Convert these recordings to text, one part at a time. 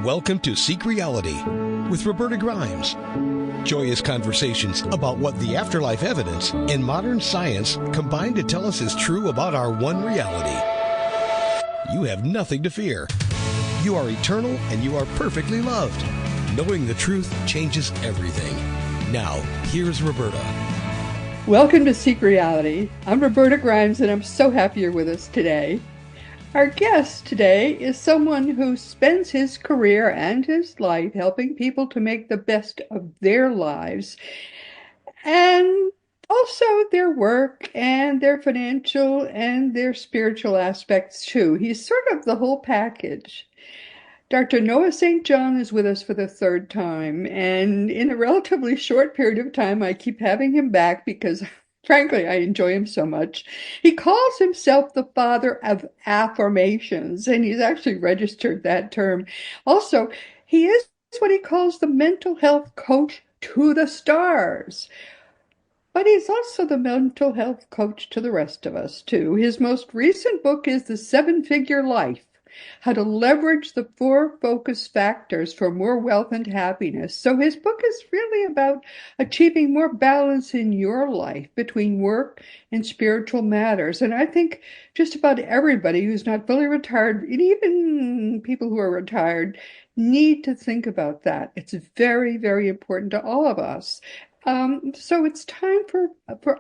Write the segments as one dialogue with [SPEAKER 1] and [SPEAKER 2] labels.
[SPEAKER 1] Welcome to Seek Reality with Roberta Grimes. Joyous conversations about what the afterlife evidence and modern science combine to tell us is true about our one reality. You have nothing to fear. You are eternal and you are perfectly loved. Knowing the truth changes everything. Now, here's Roberta.
[SPEAKER 2] Welcome to Seek Reality. I'm Roberta Grimes and I'm so happy you're with us today. Our guest today is someone who spends his career and his life helping people to make the best of their lives and also their work and their financial and their spiritual aspects too. He's sort of the whole package. Dr. Noah St. John is with us for the third time, and in a relatively short period of time, I keep having him back because frankly, I enjoy him so much. He calls himself the father of affirmations, and he's actually registered that term. Also, he is what he calls the mental health coach to the stars. But he's also the mental health coach to the rest of us, too. His most recent book is The Seven-Figure Life: How to Leverage the Four Focus Factors for More Wealth and Happiness. So his book is really about achieving more balance in your life between work and spiritual matters. And I think just about everybody who's not fully retired, and even people who are retired, need to think about that. It's very, very important to all of us. So it's time for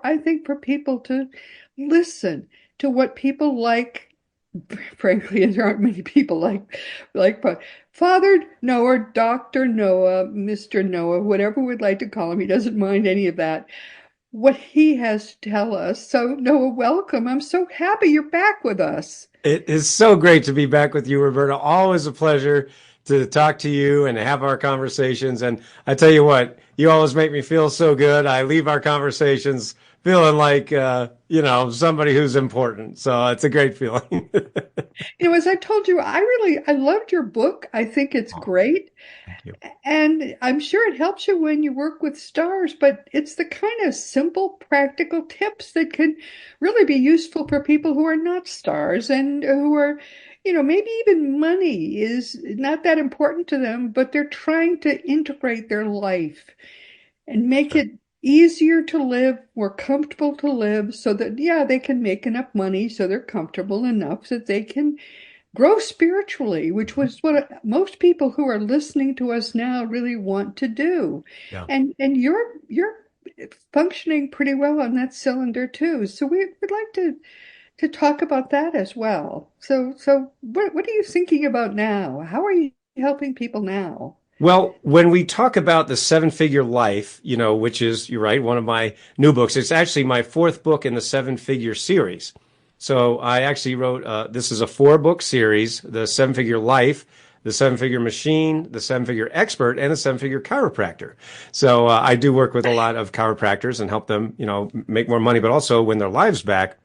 [SPEAKER 2] I think, for people to listen to what people like. Frankly, there aren't many people like Father Noah, Dr. Noah, Mr. Noah, whatever we'd like to call him. He doesn't mind any of that. What he has to tell us. So Noah, welcome. I'm so happy you're back with us.
[SPEAKER 3] It is so great to be back with you, Roberta. Always a pleasure to talk to you and have our conversations. And I tell you what, you always make me feel so good. I leave our conversations feeling like, somebody who's important. So it's a great feeling.
[SPEAKER 2] As I told you, I loved your book. I think it's great.
[SPEAKER 3] Thank you.
[SPEAKER 2] And I'm sure it helps you when you work with stars, but it's the kind of simple, practical tips that can really be useful for people who are not stars and who are, maybe even money is not that important to them, but they're trying to integrate their life and make it easier to live, more comfortable to live, so that, they can make enough money so they're comfortable enough that they can grow spiritually, which was what most people who are listening to us now really want to do.
[SPEAKER 3] Yeah.
[SPEAKER 2] And you're functioning pretty well on that cylinder too. So we would like to talk about that as well. So what are you thinking about now? How are you helping people now?
[SPEAKER 3] Well, when we talk about The Seven-Figure Life, which is, you're right, one of my new books, it's actually my fourth book in the Seven-Figure series. So I actually wrote, this is a 4-book series, The Seven-Figure Life, The Seven-Figure Machine, The Seven-Figure Expert, and The Seven-Figure Chiropractor. So I do work with a lot of chiropractors and help them, make more money, but also win their lives back.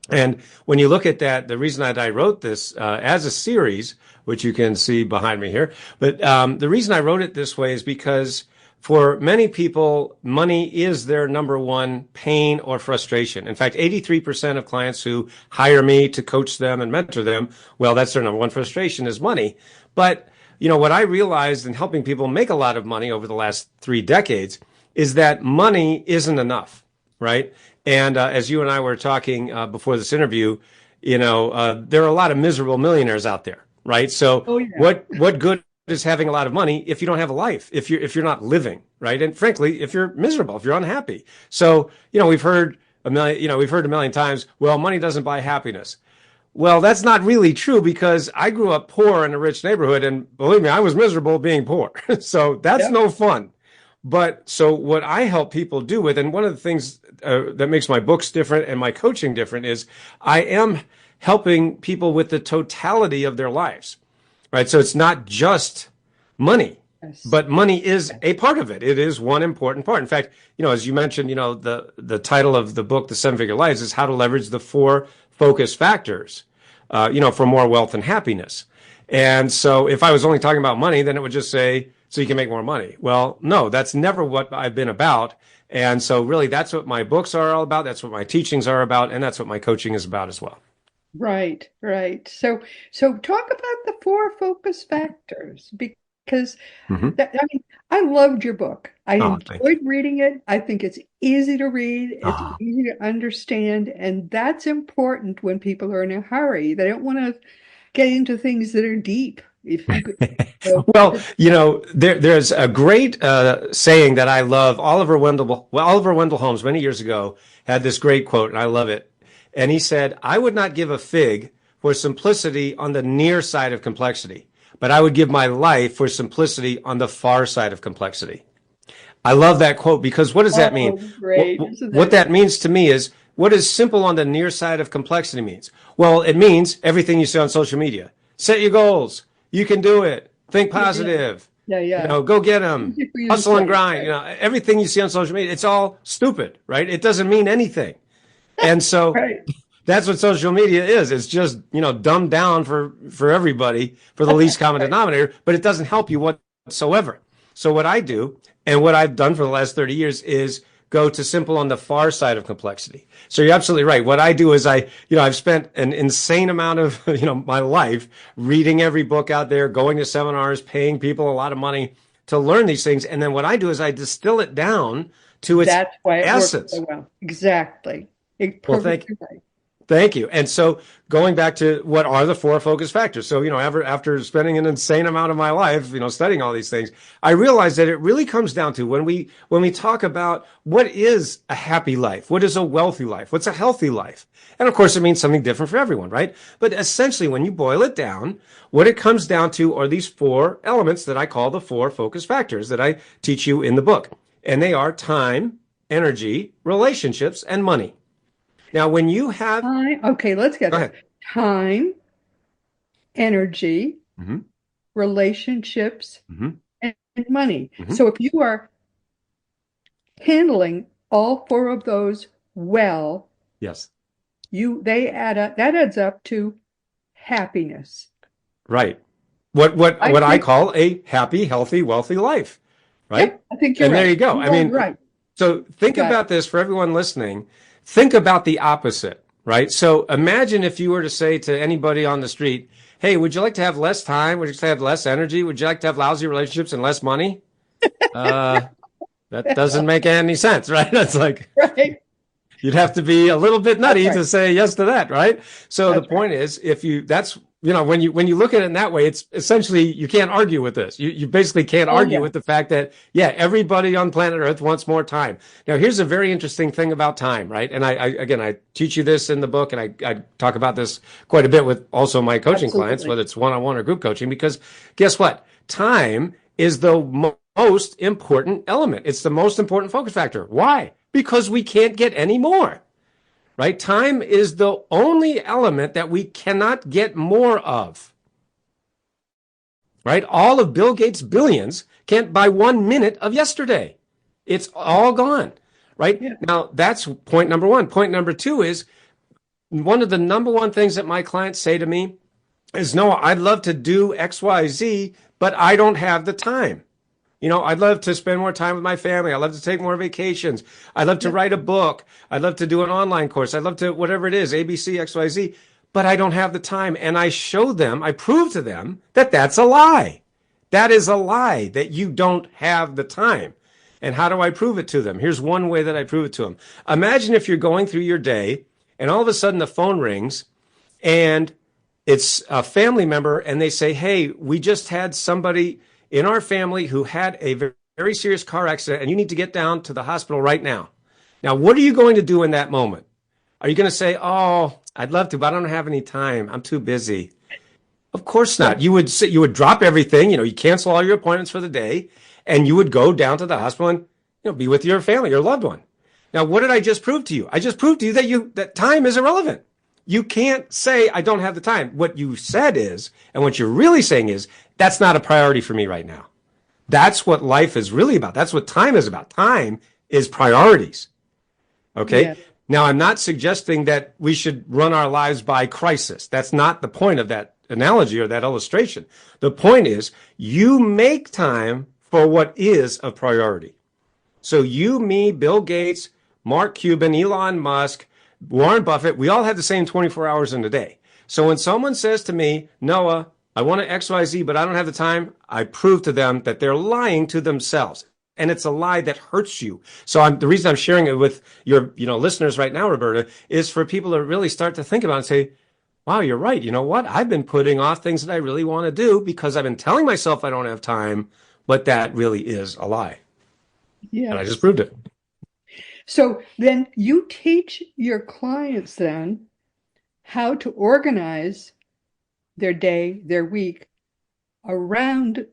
[SPEAKER 3] And when you look at that, the reason that I wrote this as a series, which you can see behind me here, but the reason I wrote it this way is because for many people, money is their number one pain or frustration. In fact, 83% of clients who hire me to coach them and mentor them, well, that's their number one frustration is money. But, what I realized in helping people make a lot of money over the last 3 decades is that money isn't enough, right? And as you and I were talking before this interview, there are a lot of miserable millionaires out there, right? So what good is having a lot of money if you don't have a life, if you're not living, right? And frankly, if you're miserable, if you're unhappy. So, we've heard a million times, well, money doesn't buy happiness. Well, that's not really true because I grew up poor in a rich neighborhood, and believe me, I was miserable being poor. So that's no fun. But so what I help people do with, and one of the things that makes my books different and my coaching different is I am helping people with the totality of their lives, right? So it's not just money, but money is a part of it. It is one important part. In fact, as you mentioned, the title of the book, The Seven-Figure Life, is How to Leverage the Four Focus Factors, for more wealth and happiness. And so if I was only talking about money, then it would just say, so you can make more money. Well, no, that's never what I've been about. And so really that's what my books are all about. That's what my teachings are about. And that's what my coaching is about as well.
[SPEAKER 2] Right, right. So talk about the four focus factors because
[SPEAKER 3] Hmm.
[SPEAKER 2] I mean, I loved your book. I
[SPEAKER 3] Oh, thank you.
[SPEAKER 2] enjoyed reading it. I think it's easy to read, it's
[SPEAKER 3] Ah.
[SPEAKER 2] easy to understand, and that's important when people are in a hurry. They don't want to get into things that are deep. If you could, so,
[SPEAKER 3] Well, there's a great saying that I love. Oliver Wendell Holmes, many years ago, had this great quote, and I love it. And he said, "I would not give a fig for simplicity on the near side of complexity, but I would give my life for simplicity on the far side of complexity." I love that quote because what does that mean?
[SPEAKER 2] oh,
[SPEAKER 3] What,
[SPEAKER 2] great. Isn't
[SPEAKER 3] what
[SPEAKER 2] that
[SPEAKER 3] that means to me is what is simple on the near side of complexity means. Well, it means everything you see on social media. Set your goals. You can do it. Think
[SPEAKER 2] yeah, yeah,
[SPEAKER 3] positive.
[SPEAKER 2] yeah, yeah.
[SPEAKER 3] Go get them.
[SPEAKER 2] Easy for you to
[SPEAKER 3] Hustle and
[SPEAKER 2] say,
[SPEAKER 3] grind.
[SPEAKER 2] right?
[SPEAKER 3] Everything you see on social media, it's all stupid, right? It doesn't mean anything. And so
[SPEAKER 2] Right.
[SPEAKER 3] that's what social media is. It's just, dumbed down for everybody for the least common
[SPEAKER 2] Right.
[SPEAKER 3] denominator, but it doesn't help you whatsoever. So what I do and what I've done for the last 30 years is go to simple on the far side of complexity. So you're absolutely right. What I do is I've spent an insane amount of, my life reading every book out there, going to seminars, paying people a lot of money to learn these things. And then what I do is I distill it down to its
[SPEAKER 2] That's why it works
[SPEAKER 3] essence.
[SPEAKER 2] so well. Exactly.
[SPEAKER 3] Well,
[SPEAKER 2] Perfectly right.
[SPEAKER 3] thank you. And so going back to what are the four focus factors? So, after spending an insane amount of my life, studying all these things, I realized that it really comes down to when we talk about what is a happy life, what is a wealthy life, what's a healthy life. And of course, it means something different for everyone, right? But essentially, when you boil it down, what it comes down to are these four elements that I call the four focus factors that I teach you in the book. And they are time, energy, relationships, and money. Now, when you have,
[SPEAKER 2] Okay, let's get
[SPEAKER 3] go
[SPEAKER 2] there.
[SPEAKER 3] ahead.
[SPEAKER 2] Time, energy,
[SPEAKER 3] Hmm.
[SPEAKER 2] relationships,
[SPEAKER 3] Hmm.
[SPEAKER 2] and money.
[SPEAKER 3] Hmm.
[SPEAKER 2] So if you are handling all four of those well,
[SPEAKER 3] Yes.
[SPEAKER 2] they add up, that adds up to happiness.
[SPEAKER 3] Right. What
[SPEAKER 2] I
[SPEAKER 3] I
[SPEAKER 2] think,
[SPEAKER 3] call a happy, healthy, wealthy life. Right.
[SPEAKER 2] yep, I think you're
[SPEAKER 3] And there
[SPEAKER 2] right.
[SPEAKER 3] you go. I
[SPEAKER 2] You are
[SPEAKER 3] mean,
[SPEAKER 2] right.
[SPEAKER 3] so
[SPEAKER 2] You
[SPEAKER 3] think
[SPEAKER 2] got it.
[SPEAKER 3] about this for everyone listening. Think about the opposite, right? So imagine if you were to say to anybody on the street, "Hey, would you like to have less time? Would you like to have less energy? Would you like to have lousy relationships and less money?" Uh, that doesn't make any sense, right? That's like,
[SPEAKER 2] Right.
[SPEAKER 3] you'd have to be a little bit
[SPEAKER 2] That's
[SPEAKER 3] nutty
[SPEAKER 2] right.
[SPEAKER 3] to say yes to that, right? So the
[SPEAKER 2] That's right.
[SPEAKER 3] point is, when you look at it in that way, it's essentially you can't argue with this. You basically can't
[SPEAKER 2] Oh,
[SPEAKER 3] argue
[SPEAKER 2] yeah.
[SPEAKER 3] with the fact that everybody on planet Earth wants more time. Now, here's a very interesting thing about time, right? And I teach you this in the book, and I talk about this quite a bit with also my coaching clients,
[SPEAKER 2] Absolutely.
[SPEAKER 3] whether it's one-on-one or group coaching, because guess what? Time is the most important element. It's the most important focus factor. Why? Because we can't get any more, right? Time is the only element that we cannot get more of, right? All of Bill Gates' billions can't buy 1 minute of yesterday. It's all gone, right?
[SPEAKER 2] Yeah.
[SPEAKER 3] Now, that's point number one. Point number two is one of the number one things that my clients say to me is, "No, I'd love to do X, Y, Z, but I don't have the time. I'd love to spend more time with my family. I'd love to take more vacations. I'd love to
[SPEAKER 2] Yep.
[SPEAKER 3] write a book. I'd love to do an online course. I'd love to, whatever it is, ABC, XYZ, but I don't have the time." And I prove to them that that's a lie. That is a lie that you don't have the time. And how do I prove it to them? Here's one way that I prove it to them. Imagine if you're going through your day and all of a sudden the phone rings and it's a family member and they say, "Hey, we just had somebody in our family who had a very serious car accident and you need to get down to the hospital right now." Now, what are you going to do in that moment? Are you going to say, "Oh, I'd love to, but I don't have any time. I'm too busy"? Of course not. You would drop everything, you cancel all your appointments for the day and you would go down to the hospital and be with your family, your loved one. Now, what did I just prove to you? I just proved to you that time is irrelevant. You can't say I don't have the time. What you said is, and what you're really saying is, that's not a priority for me right now. That's what life is really about. That's what time is about. Time is priorities. Okay.
[SPEAKER 2] Yeah.
[SPEAKER 3] Now, I'm not suggesting that we should run our lives by crisis. That's not the point of that analogy or that illustration. The point is you make time for what is a priority. So you, me, Bill Gates, Mark Cuban, Elon Musk, Warren Buffett, we all have the same 24 hours in a day. So when someone says to me, Noah, I want to XYZ, but I don't have the time, I prove to them that they're lying to themselves. And it's a lie that hurts you. So the reason I'm sharing it with your, listeners right now, Roberta, is for people to really start to think about it and say, wow, you're right. You know what? I've been putting off things that I really want to do because I've been telling myself I don't have time, but that really is a lie.
[SPEAKER 2] Yeah.
[SPEAKER 3] And I just proved it.
[SPEAKER 2] So then you teach your clients then how to organize their day, their week around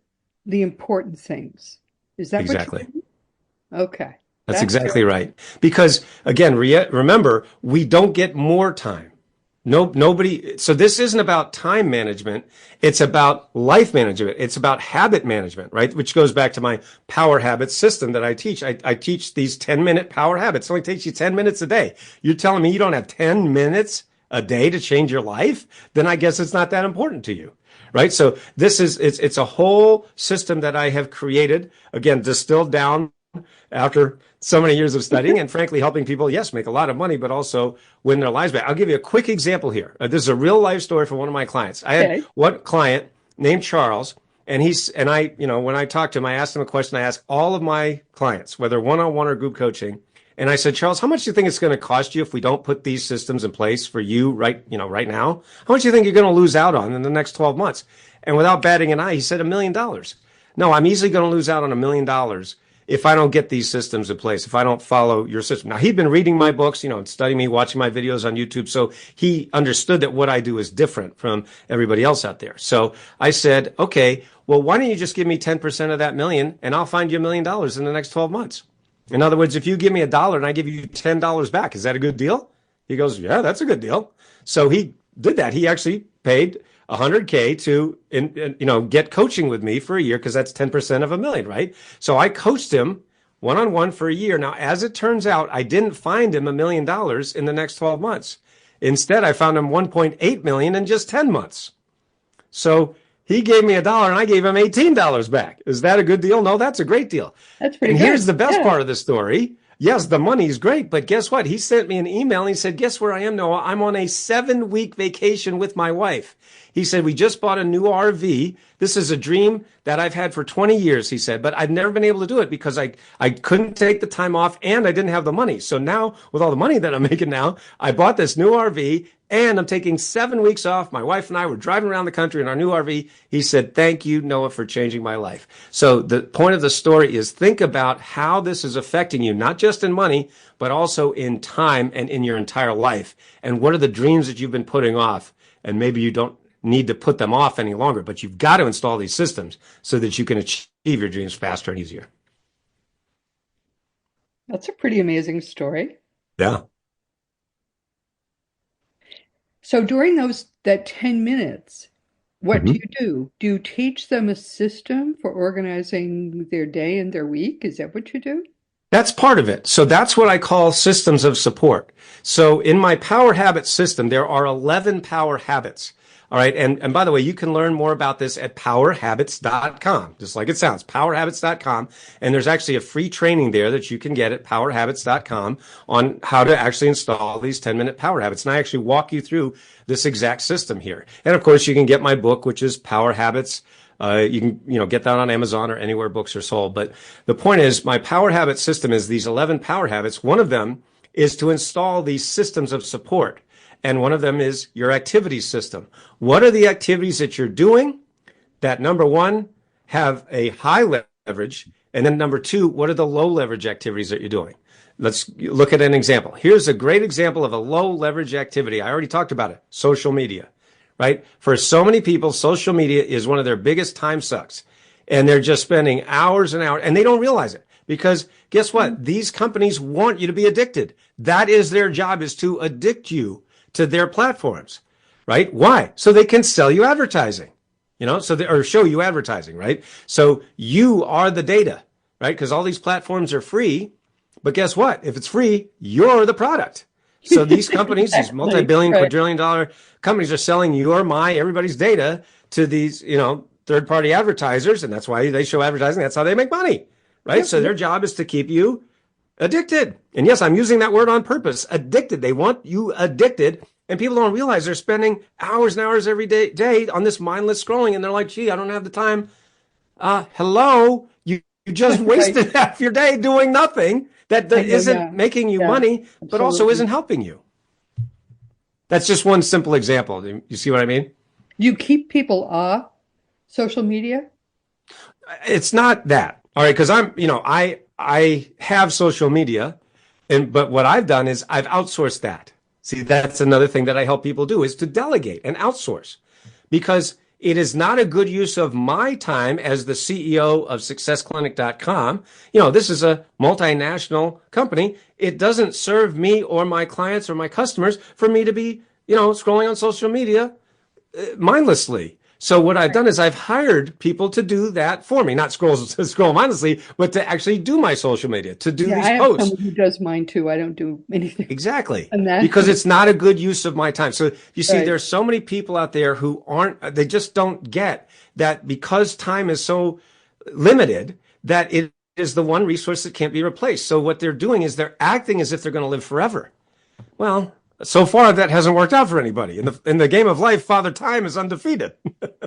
[SPEAKER 2] the important things. Is that
[SPEAKER 3] exactly
[SPEAKER 2] what you mean? Okay.
[SPEAKER 3] That's exactly right. Because again, remember, we don't get more time. Nobody. So this isn't about time management. It's about life management. It's about habit management, right? Which goes back to my power habits system that I teach. I teach these 10-minute power habits. It only takes you 10 minutes a day. You're telling me you don't have 10 minutes a day to change your life? Then I guess it's not that important to you. Right. So it's a whole system that I have created, again, distilled down after so many years of studying and frankly helping people, yes, make a lot of money, but also win their lives back. I'll give you a quick example here. This is a real life story for one of my clients. I had one client named Charles, and when I talked to him, I asked him a question. I asked all of my clients, whether one-on-one or group coaching. And I said, Charles, how much do you think it's going to cost you if we don't put these systems in place for you right now? How much do you think you're going to lose out on in the next 12 months? And without batting an eye, he said $1 million. No, I'm easily going to lose out on $1 million if I don't get these systems in place, if I don't follow your system. Now, he'd been reading my books, and studying me, watching my videos on YouTube. So he understood that what I do is different from everybody else out there. So I said, okay, well, why don't you just give me 10% of that million and I'll find you $1 million in the next 12 months. In other words, if you give me $1 and I give you $10 back, is that a good deal? He goes, yeah, that's a good deal. So he did that. He actually paid $100K to, get coaching with me for a year because that's 10% of $1 million, right? So I coached him one-on-one for a year. Now, as it turns out, I didn't find him $1 million in the next 12 months. Instead, I found him 1.8 million in just 10 months. So he gave me $1 and I gave him $18 back. Is that a good deal? No, that's a great deal.
[SPEAKER 2] That's pretty good.
[SPEAKER 3] And here's the best part of the story. Yes, the money's great, but guess what? He sent me an email and he said, guess where I am, Noah? I'm on a 7-week vacation with my wife. He said, we just bought a new RV. This is a dream that I've had for 20 years, he said, but I've never been able to do it because I couldn't take the time off and I didn't have the money. So now with all the money that I'm making now, I bought this new RV and I'm taking 7 weeks off. My wife and I were driving around the country in our new RV. He said, thank you, Noah, for changing my life. So the point of the story is think about how this is affecting you, not just in money, but also in time and in your entire life. And what are the dreams that you've been putting off? And maybe you don't need to put them off any longer, but you've got to install these systems so that you can achieve your dreams faster and easier.
[SPEAKER 2] That's a pretty amazing story.
[SPEAKER 3] Yeah.
[SPEAKER 2] So during that 10 minutes, what do you do? Do you teach them a system for organizing their day and their week? Is that what you do?
[SPEAKER 3] That's part of it. So that's what I call systems of support. So in my power habit system, there are 11 power habits. All right. And by the way, you can learn more about this at powerhabits.com, just like it sounds, powerhabits.com. And there's actually a free training there that you can get at powerhabits.com on how to actually install these 10-minute power habits. And I actually walk you through this exact system here. And of course, you can get my book, which is Power Habits. You can, get that on Amazon or anywhere books are sold. But the point is, my power habit system is these 11 power habits. One of them is to install these systems of support. And one of them is your activity system. What are the activities that you're doing that, number one, have a high leverage? And then number two, what are the low leverage activities that you're doing? Let's look at an example. Here's a great example of a low leverage activity. I already talked about it, social media, right? For so many people, social media is one of their biggest time sucks. And they're just spending hours and hours, and they don't realize it. Because guess what? These companies want you to be addicted. That is their job, is to addict you to their platforms, right? Why? So they can sell you advertising, or show you advertising, right? So you are the data, right? Because all these platforms are free, but guess what? If it's free, you're the product. So these companies, these multi-billion, quadrillion dollar companies are selling everybody's data to these, third-party advertisers, and that's why they show advertising. That's how they make money, right? Yep. So their job is to keep you addicted. And yes, I'm using that word on purpose, addicted. They want you addicted. And people don't realize they're spending hours and hours every day on this mindless scrolling. And they're like, gee, I don't have the time. Hello, you just wasted
[SPEAKER 2] Right.
[SPEAKER 3] half your day doing nothing that
[SPEAKER 2] I know,
[SPEAKER 3] isn't
[SPEAKER 2] yeah.
[SPEAKER 3] making you
[SPEAKER 2] Yeah,
[SPEAKER 3] money, but also
[SPEAKER 2] absolutely.
[SPEAKER 3] isn't helping you. That's just one simple example. You see what I mean?
[SPEAKER 2] You keep people off social media?
[SPEAKER 3] It's not that. All right, because I have social media, but what I've done is I've outsourced that. See, that's another thing that I help people do is to delegate and outsource because it is not a good use of my time as the CEO of successclinic.com. This is a multinational company. It doesn't serve me or my clients or my customers for me to be, scrolling on social media mindlessly. So what I've done is I've hired people to do that for me, not scroll mindlessly, but to actually do my social media, to do
[SPEAKER 2] Yeah,
[SPEAKER 3] these
[SPEAKER 2] I have
[SPEAKER 3] posts.
[SPEAKER 2] someone who does mine too. I don't do anything
[SPEAKER 3] Exactly.
[SPEAKER 2] on that.
[SPEAKER 3] Because it's not a good use of my time. So you see,
[SPEAKER 2] Right.
[SPEAKER 3] there's so many people out there who they just don't get that because time is so limited that it is the one resource that can't be replaced. So what they're doing is they're acting as if they're going to live forever. Well, so far that hasn't worked out for anybody. In the game of life, Father Time is undefeated.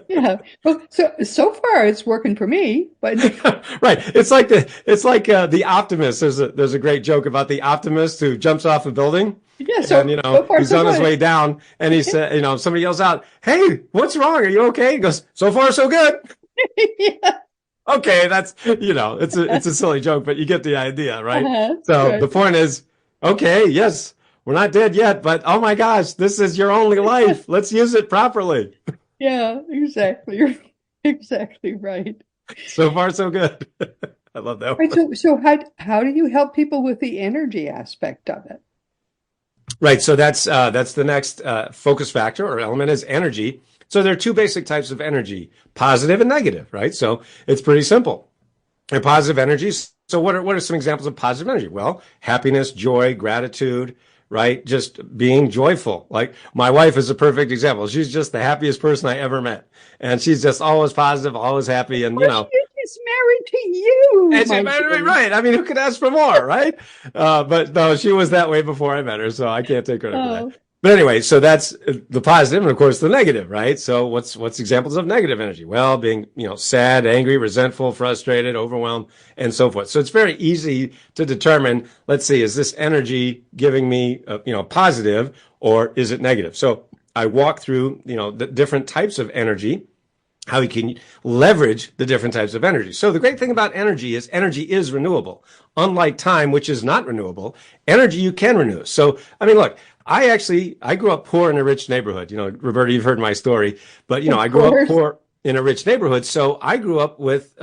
[SPEAKER 2] Yeah. Well, so far it's working for me, but
[SPEAKER 3] Right. It's like the optimist. There's a great joke about the optimist who jumps off a building.
[SPEAKER 2] yeah,
[SPEAKER 3] And
[SPEAKER 2] so far
[SPEAKER 3] he's
[SPEAKER 2] so
[SPEAKER 3] on his
[SPEAKER 2] good.
[SPEAKER 3] way down, and he said, somebody yells out, "Hey, what's wrong? Are you okay?" He goes, "So far, so good."
[SPEAKER 2] Yeah.
[SPEAKER 3] Okay, that's it's a silly joke, but you get the idea, right?
[SPEAKER 2] Uh-huh.
[SPEAKER 3] So
[SPEAKER 2] Right.
[SPEAKER 3] the point is, okay, yes, we're not dead yet, but oh my gosh, this is your only life. Let's use it properly.
[SPEAKER 2] Yeah, exactly. You're exactly right.
[SPEAKER 3] So far, so good. I love that
[SPEAKER 2] Right.
[SPEAKER 3] one.
[SPEAKER 2] So how do you help people with the energy aspect of it?
[SPEAKER 3] Right. So that's the next focus factor or element is energy. So there are two basic types of energy, positive and negative, right? So it's pretty simple. And positive energies. So what are some examples of positive energy? Well, happiness, joy, gratitude, right? Just being joyful. Like my wife is a perfect example. She's just the happiest person I ever met. And she's just always positive, always happy. And,
[SPEAKER 2] Well, she's married to you,
[SPEAKER 3] and
[SPEAKER 2] my dear.
[SPEAKER 3] right. I mean, who could ask for more, right? But no, she was that way before I met her, so I can't take credit for that.
[SPEAKER 2] Oh,
[SPEAKER 3] But anyway, so that's the positive, and of course the negative, right? So what's examples of negative energy? Well, being sad, angry, resentful, frustrated, overwhelmed, and so forth. So it's very easy to determine. Let's see, is this energy giving me positive or is it negative? So I walk through the different types of energy, how you can leverage the different types of energy. So the great thing about energy is renewable. Unlike time, which is not renewable, energy you can renew. So, I mean, look, I grew up poor in a rich neighborhood. Roberta, you've heard my story, but
[SPEAKER 2] of
[SPEAKER 3] I grew up
[SPEAKER 2] course.
[SPEAKER 3] poor in a rich neighborhood. So I grew up with,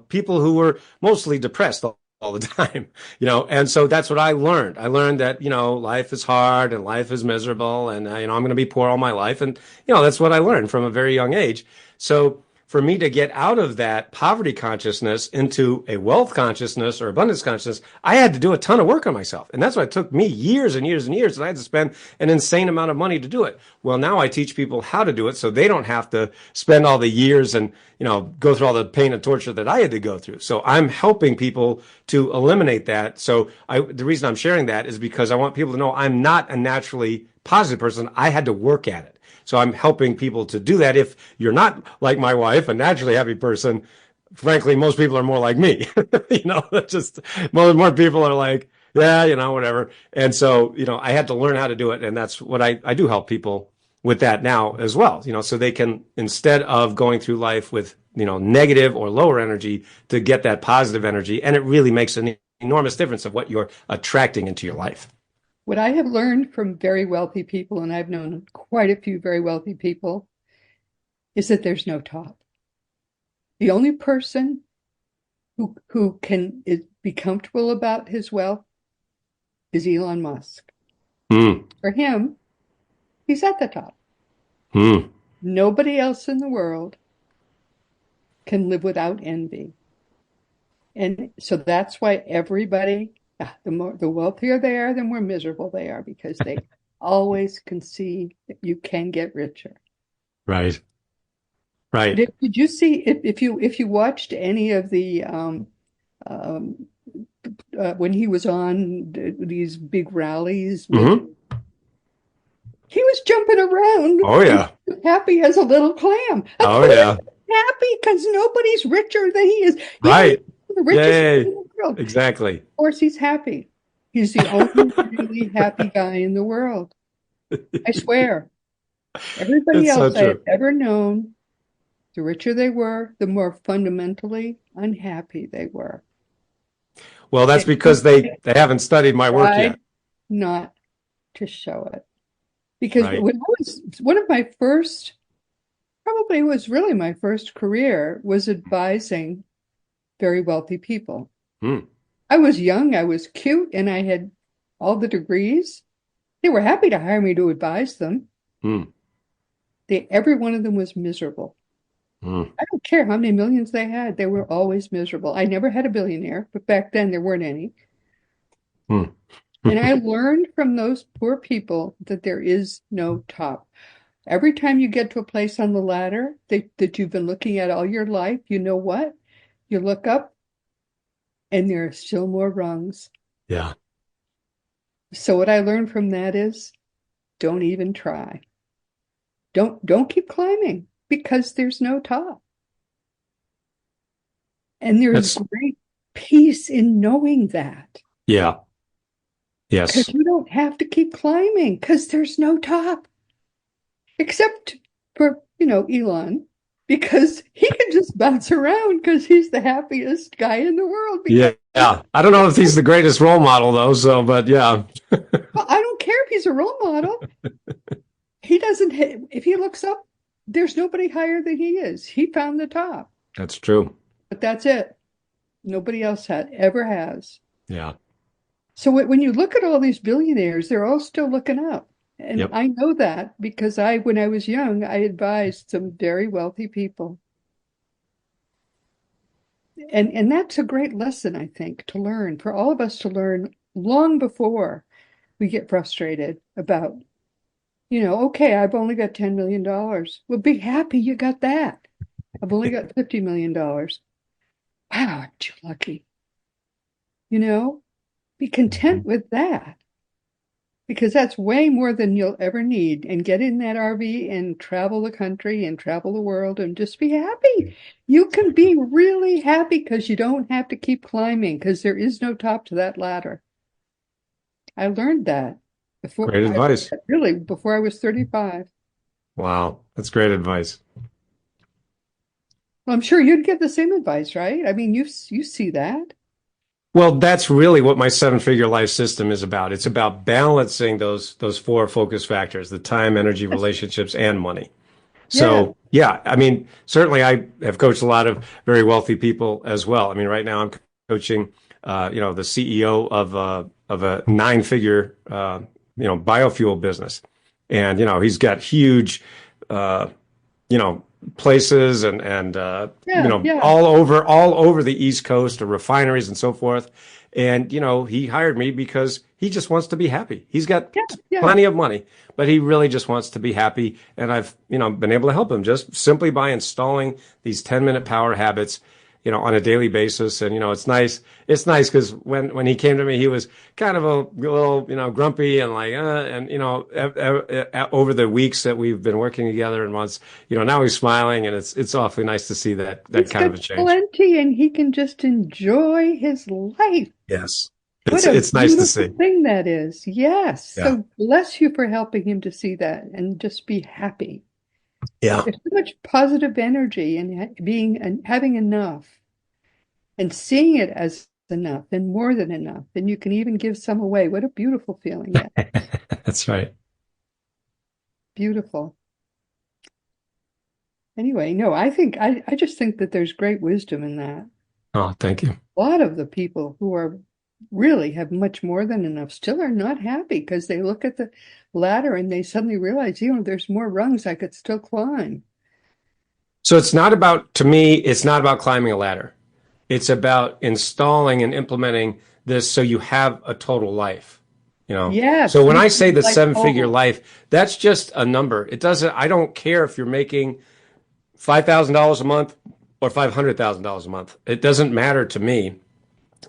[SPEAKER 3] people who were mostly depressed all the time, and so that's what I learned. I learned that, life is hard and life is miserable and, I'm going to be poor all my life. And, that's what I learned from a very young age. So for me to get out of that poverty consciousness into a wealth consciousness or abundance consciousness, I had to do a ton of work on myself. And that's why it took me years and years and years. And I had to spend an insane amount of money to do it. Well, now I teach people how to do it so they don't have to spend all the years and, go through all the pain and torture that I had to go through. So I'm helping people to eliminate that. So the reason I'm sharing that is because I want people to know I'm not a naturally positive person. I had to work at it. So I'm helping people to do that. If you're not like my wife, a naturally happy person, frankly, most people are more like me. Just more people are like, yeah, whatever. And so, I had to learn how to do it. And that's what I do help people with that now as well, so they can, instead of going through life with, negative or lower energy, to get that positive energy. And it really makes an enormous difference of what you're attracting into your life.
[SPEAKER 2] What I have learned from very wealthy people, and I've known quite a few very wealthy people, is that there's no top. The only person who can be comfortable about his wealth is Elon Musk.
[SPEAKER 3] Mm.
[SPEAKER 2] For him, he's at the top.
[SPEAKER 3] Mm.
[SPEAKER 2] Nobody else in the world can live without envy. And so that's why everybody, the wealthier they are, the more miserable they are, because they always can see that you can get richer.
[SPEAKER 3] Right. Right.
[SPEAKER 2] Did you see if you watched any of the when he was on these big rallies, he was moving around.
[SPEAKER 3] Oh, yeah.
[SPEAKER 2] Happy as a little clam. Of
[SPEAKER 3] Oh,
[SPEAKER 2] course
[SPEAKER 3] yeah.
[SPEAKER 2] he's happy because nobody's richer than he is.
[SPEAKER 3] Right.
[SPEAKER 2] The richest man
[SPEAKER 3] Yay.
[SPEAKER 2] in the world.
[SPEAKER 3] Exactly.
[SPEAKER 2] Of course he's happy. He's the only really happy guy in the world. I swear. Everybody
[SPEAKER 3] It's so
[SPEAKER 2] else I have
[SPEAKER 3] true.
[SPEAKER 2] ever known, the richer they were, the more fundamentally unhappy they were.
[SPEAKER 3] Well, that's
[SPEAKER 2] They
[SPEAKER 3] because they haven't studied my work
[SPEAKER 2] tried
[SPEAKER 3] yet.
[SPEAKER 2] not to show it. Because
[SPEAKER 3] Right.
[SPEAKER 2] when I was one of my first, probably was really my first career, was advising very wealthy people.
[SPEAKER 3] Hmm.
[SPEAKER 2] I was young, I was cute, and I had all the degrees. They were happy to hire me to advise them.
[SPEAKER 3] Hmm.
[SPEAKER 2] Every one of them was miserable.
[SPEAKER 3] Hmm.
[SPEAKER 2] I don't care how many millions they had, they were always miserable. I never had a billionaire, but back then there weren't any.
[SPEAKER 3] Hmm.
[SPEAKER 2] And I learned from those poor people that there is no top. Every time you get to a place on the ladder that you've been looking at all your life, you know what? You look up and there are still more rungs.
[SPEAKER 3] Yeah.
[SPEAKER 2] So what I learned from that is don't even try. Don't keep climbing because there's no top. And there's
[SPEAKER 3] That's,
[SPEAKER 2] great peace in knowing that.
[SPEAKER 3] yeah.
[SPEAKER 2] Because
[SPEAKER 3] Yes.
[SPEAKER 2] you don't have to keep climbing because there's no top. Except for, Elon, because he can just bounce around because he's the happiest guy in the world.
[SPEAKER 3] Yeah.
[SPEAKER 2] Because,
[SPEAKER 3] Yeah. I don't know if he's the greatest role model though, so, but yeah.
[SPEAKER 2] well, I don't care if he's a role model. He doesn't, if he looks up, there's nobody higher than he is. He found the top,
[SPEAKER 3] That's true.
[SPEAKER 2] but that's it. Nobody else ever has.
[SPEAKER 3] Yeah.
[SPEAKER 2] So when you look at all these billionaires, they're all still looking up. And
[SPEAKER 3] Yep.
[SPEAKER 2] I know that because when I was young, I advised some very wealthy people. And that's a great lesson, I think, to learn, for all of us to learn long before we get frustrated about, okay, I've only got $10 million. Well, be happy you got that. I've only got $50 million. Wow, aren't you lucky? Be content with that. Because that's way more than you'll ever need. And get in that RV and travel the country and travel the world and just be happy. You can be really happy because you don't have to keep climbing because there is no top to that ladder. I learned that
[SPEAKER 3] Great advice.
[SPEAKER 2] before I was 35.
[SPEAKER 3] Wow. That's great advice.
[SPEAKER 2] Well, I'm sure you'd give the same advice, right? I mean, you see that.
[SPEAKER 3] Well, that's really what my seven-figure life system is about. It's about balancing those four focus factors, the time, energy, relationships, and money. So, yeah, I mean, certainly I have coached a lot of very wealthy people as well. I mean, right now I'm coaching, the CEO of a nine-figure, biofuel business. And, he's got huge, places and all over the East Coast, or refineries and so forth. And he hired me because he just wants to be happy. He's got plenty of money, but he really just wants to be happy. And I've been able to help him just simply by installing these 10-minute power habits on a daily basis. And it's nice because when he came to me, he was kind of a little grumpy and like over the weeks that we've been working together and months, now he's smiling, and it's awfully nice to see that
[SPEAKER 2] He's
[SPEAKER 3] kind of
[SPEAKER 2] got
[SPEAKER 3] a change.
[SPEAKER 2] plenty, and he can just enjoy his life.
[SPEAKER 3] Yes.
[SPEAKER 2] What a
[SPEAKER 3] It's nice to see.
[SPEAKER 2] beautiful thing that is. Yes.
[SPEAKER 3] Yeah.
[SPEAKER 2] So bless you for helping him to see that and just be happy.
[SPEAKER 3] Yeah.
[SPEAKER 2] There's so much positive energy and being and having enough and seeing it as enough and more than enough. And you can even give some away. What a beautiful feeling that is.
[SPEAKER 3] That's right.
[SPEAKER 2] Beautiful. Anyway, no, I just think that there's great wisdom in that.
[SPEAKER 3] Oh, thank you.
[SPEAKER 2] A lot of the people who are really have much more than enough still are not happy because they look at the ladder and they suddenly realize, there's more rungs I could still climb.
[SPEAKER 3] So to me, it's not about climbing a ladder. It's about installing and implementing this so you have a total life.
[SPEAKER 2] Yes.
[SPEAKER 3] So when I say the
[SPEAKER 2] Like
[SPEAKER 3] seven-figure
[SPEAKER 2] home.
[SPEAKER 3] life, that's just a number. I don't care if you're making $5,000 a month or $500,000 a month. It doesn't matter to me.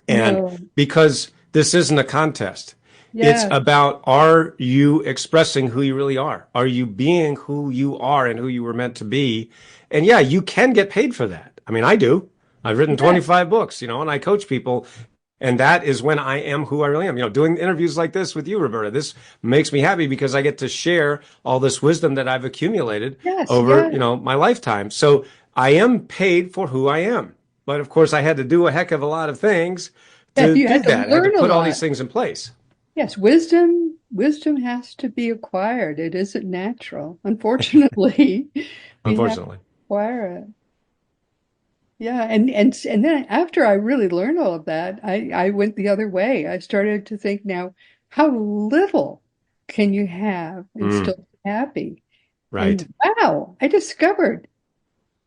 [SPEAKER 3] And
[SPEAKER 2] No.
[SPEAKER 3] because this isn't a contest, It's
[SPEAKER 2] Yeah.
[SPEAKER 3] about, are you expressing who you really are? Are you being who you are and who you were meant to be? And yeah, you can get paid for that. I mean, I do. I've written
[SPEAKER 2] Yeah.
[SPEAKER 3] 25 books, and I coach people. And that is when I am who I really am. Doing interviews like this with you, Roberta, this makes me happy because I get to share all this wisdom that I've accumulated
[SPEAKER 2] Yes.
[SPEAKER 3] over,
[SPEAKER 2] Yeah.
[SPEAKER 3] my lifetime. So I am paid for who I am. But of course, I had to do a heck of a lot of things
[SPEAKER 2] Yeah.
[SPEAKER 3] to
[SPEAKER 2] You
[SPEAKER 3] do
[SPEAKER 2] had to
[SPEAKER 3] that. I had to
[SPEAKER 2] learn a
[SPEAKER 3] put all
[SPEAKER 2] lot.
[SPEAKER 3] these things in place.
[SPEAKER 2] Yes. Wisdom has to be acquired. It isn't natural. Unfortunately, we have to
[SPEAKER 3] Unfortunately.
[SPEAKER 2] acquire it. Yeah, and then after I really learned all of that, I went the other way. I started to think now, how little can you have and
[SPEAKER 3] Mm,
[SPEAKER 2] still be happy?
[SPEAKER 3] right.
[SPEAKER 2] And wow, I discovered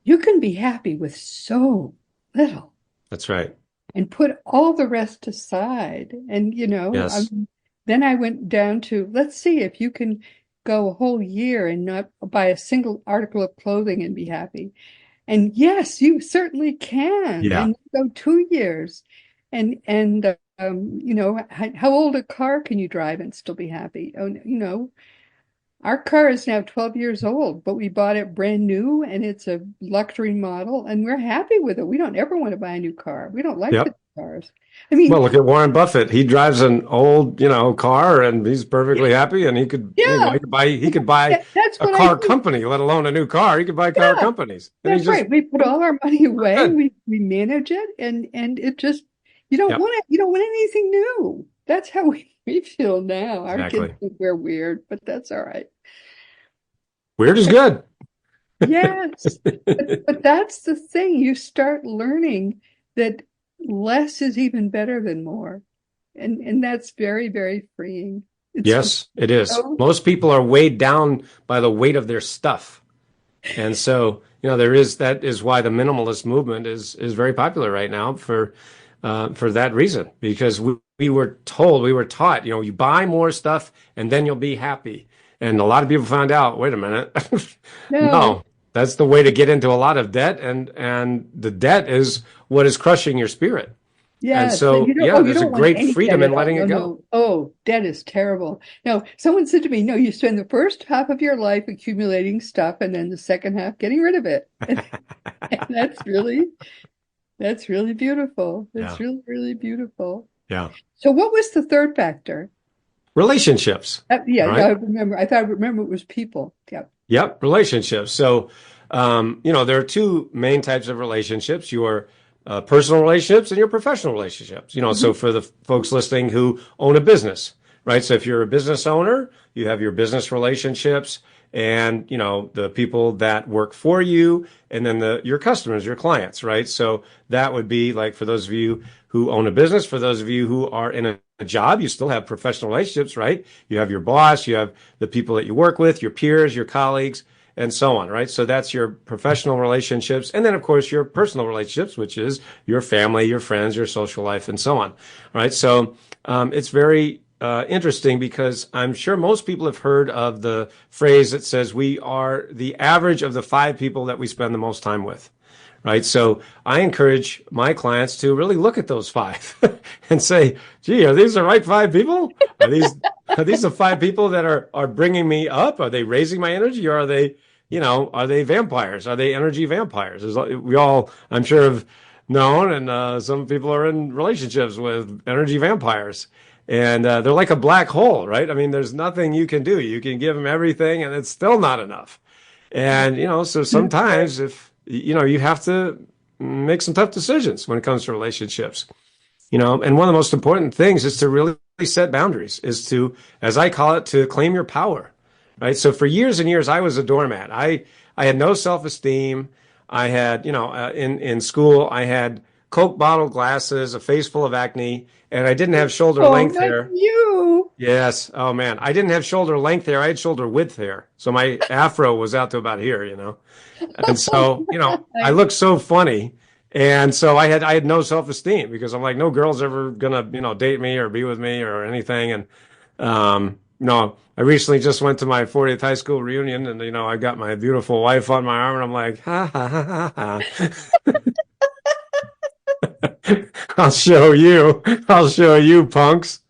[SPEAKER 2] you can be happy with so little
[SPEAKER 3] That's right.
[SPEAKER 2] and put all the rest aside. And
[SPEAKER 3] Yes.
[SPEAKER 2] then I went down to, let's see if you can go a whole year and not buy a single article of clothing and be happy. And yes, you certainly can.
[SPEAKER 3] Yeah.
[SPEAKER 2] And go 2 years. And how old a car can you drive and still be happy? Oh, our car is now 12 years old, but we bought it brand new and it's a luxury model and we're happy with it. We don't ever want to buy a new car. We don't like the
[SPEAKER 3] Yep.
[SPEAKER 2] cars. I mean,
[SPEAKER 3] Well, look at Warren Buffett. He drives an old, car, and he's perfectly happy. And he could,
[SPEAKER 2] yeah,
[SPEAKER 3] he could buy
[SPEAKER 2] that's
[SPEAKER 3] a
[SPEAKER 2] what I
[SPEAKER 3] car
[SPEAKER 2] do.
[SPEAKER 3] company, let alone a new car. He could buy car
[SPEAKER 2] Yeah,
[SPEAKER 3] companies, and he's
[SPEAKER 2] that's
[SPEAKER 3] just
[SPEAKER 2] right. We put all our money away.
[SPEAKER 3] good.
[SPEAKER 2] We manage it and it just
[SPEAKER 3] Yep,
[SPEAKER 2] you don't want anything new. That's how we feel now. Our kids
[SPEAKER 3] exactly.
[SPEAKER 2] think we're weird, but that's all right.
[SPEAKER 3] Weird is good.
[SPEAKER 2] Yes. But that's the thing. You start learning that less is even better than more. And that's very, very freeing. It's
[SPEAKER 3] Yes, it is.
[SPEAKER 2] so
[SPEAKER 3] Most people are weighed down by the weight of their stuff. And so, that is why the minimalist movement is very popular right now for that reason, because we were told, we were taught, you buy more stuff and then you'll be happy. And a lot of people found out, wait a minute,
[SPEAKER 2] no.
[SPEAKER 3] no, that's the way to get into a lot of debt, and the debt is what is crushing your spirit. And
[SPEAKER 2] Yes,
[SPEAKER 3] so, yeah,
[SPEAKER 2] you
[SPEAKER 3] there's a
[SPEAKER 2] don't want
[SPEAKER 3] great
[SPEAKER 2] any
[SPEAKER 3] freedom
[SPEAKER 2] debt
[SPEAKER 3] in
[SPEAKER 2] at all.
[SPEAKER 3] letting
[SPEAKER 2] No,
[SPEAKER 3] it go.
[SPEAKER 2] no. Oh, debt is terrible. No, someone said to me, no, you spend the first half of your life accumulating stuff and then the second half getting rid of it. And that's really beautiful.
[SPEAKER 3] Yeah,
[SPEAKER 2] That's really, really beautiful.
[SPEAKER 3] yeah.
[SPEAKER 2] So what was the third factor?
[SPEAKER 3] Relationships,
[SPEAKER 2] Yeah,
[SPEAKER 3] all
[SPEAKER 2] I
[SPEAKER 3] right?
[SPEAKER 2] remember. I thought I remember it was people. Yeah.
[SPEAKER 3] Yep, relationships. So, there are two main types of relationships: your personal relationships and your professional relationships. So
[SPEAKER 2] Hmm.
[SPEAKER 3] for the folks listening who own a business, right? So if you're a business owner, you have your business relationships, and the people that work for you, and then your customers, your clients, right? So that would be like, for those of you who own a business, for those of you who are in a job, you still have professional relationships, right? You have your boss, you have the people that you work with, your peers, your colleagues, and so on, right? So that's your professional relationships. And then, of course, your personal relationships, which is your family, your friends, your social life, and so on, right? So it's very interesting, because I'm sure most people have heard of the phrase that says we are the average of the 5 people that we spend the most time with. Right. So I encourage my clients to really look at those 5 and say, gee, are these the right 5 people? Are these the 5 people that are bringing me up? Are they raising my energy, or are they vampires? Are they energy vampires? We all, I'm sure, have known, and some people are in relationships with energy vampires. And they're like a black hole, right? I mean, there's nothing you can do. You can give them everything and it's still not enough. And, so sometimes, if, you have to make some tough decisions when it comes to relationships, and one of the most important things is to really set boundaries, is to, as I call it, to claim your power, right? So for years and years, I was a doormat. I had no self-esteem. I had, in school, I had Coke bottle glasses, a face full of acne, and I didn't have shoulder
[SPEAKER 2] Oh,
[SPEAKER 3] length
[SPEAKER 2] not
[SPEAKER 3] hair.
[SPEAKER 2] you.
[SPEAKER 3] Yes. Oh man. I didn't have shoulder length hair. I had shoulder width hair. So my afro was out to about here, And so, I looked so funny. And so I had no self-esteem, because I'm like, no girl's ever gonna, date me or be with me or anything. And I recently just went to my 40th high school reunion, and I got my beautiful wife on my arm, and I'm like, ha ha ha ha ha. I'll show you. I'll show you, punks.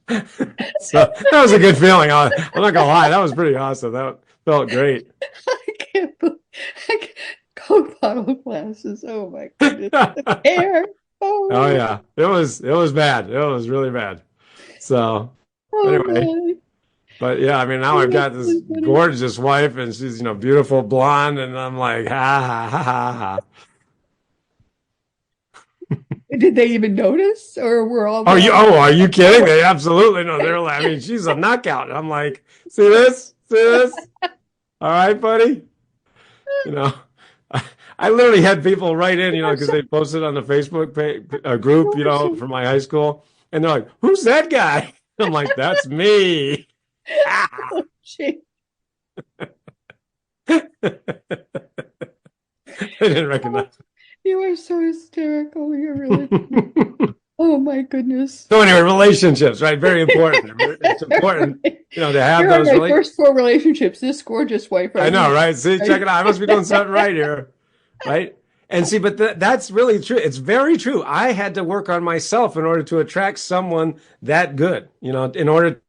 [SPEAKER 3] So that was a good feeling. I'm not gonna lie, that was pretty awesome. That felt great.
[SPEAKER 2] I can't believe I can't, Coke bottle glasses. Oh my goodness. The hair. Oh,
[SPEAKER 3] Oh yeah, it was bad. It was really bad. So
[SPEAKER 2] oh
[SPEAKER 3] anyway,
[SPEAKER 2] my.
[SPEAKER 3] but yeah, I mean now
[SPEAKER 2] Oh,
[SPEAKER 3] I've
[SPEAKER 2] that's
[SPEAKER 3] got this
[SPEAKER 2] really funny.
[SPEAKER 3] gorgeous wife, and she's beautiful blonde, and I'm like ha ha ha ha ha.
[SPEAKER 2] Did they even notice, or were all
[SPEAKER 3] Are you?
[SPEAKER 2] the
[SPEAKER 3] Oh, are you kidding? They absolutely no. They're like, I mean, she's a knockout. I'm like, see this? See this? All right, buddy. You know, I literally had people write in,
[SPEAKER 2] other
[SPEAKER 3] because they posted on the Facebook group, for my high school, and they're like, "Who's that guy?" I'm like, "That's me." Ah.
[SPEAKER 2] Gee,
[SPEAKER 3] I didn't recognize
[SPEAKER 2] you are so hysterical. You're really funny.
[SPEAKER 3] it.
[SPEAKER 2] Oh my goodness.
[SPEAKER 3] So anyway, relationships, right? Very important. It's important, to have
[SPEAKER 2] Here are
[SPEAKER 3] those
[SPEAKER 2] my
[SPEAKER 3] relationships.
[SPEAKER 2] first four relationships. This gorgeous wife
[SPEAKER 3] I
[SPEAKER 2] right
[SPEAKER 3] know,
[SPEAKER 2] here.
[SPEAKER 3] right? See, check it out. I must be doing something right here, right? And see, but that's really true. It's very true. I had to work on myself in order to attract someone that good, in order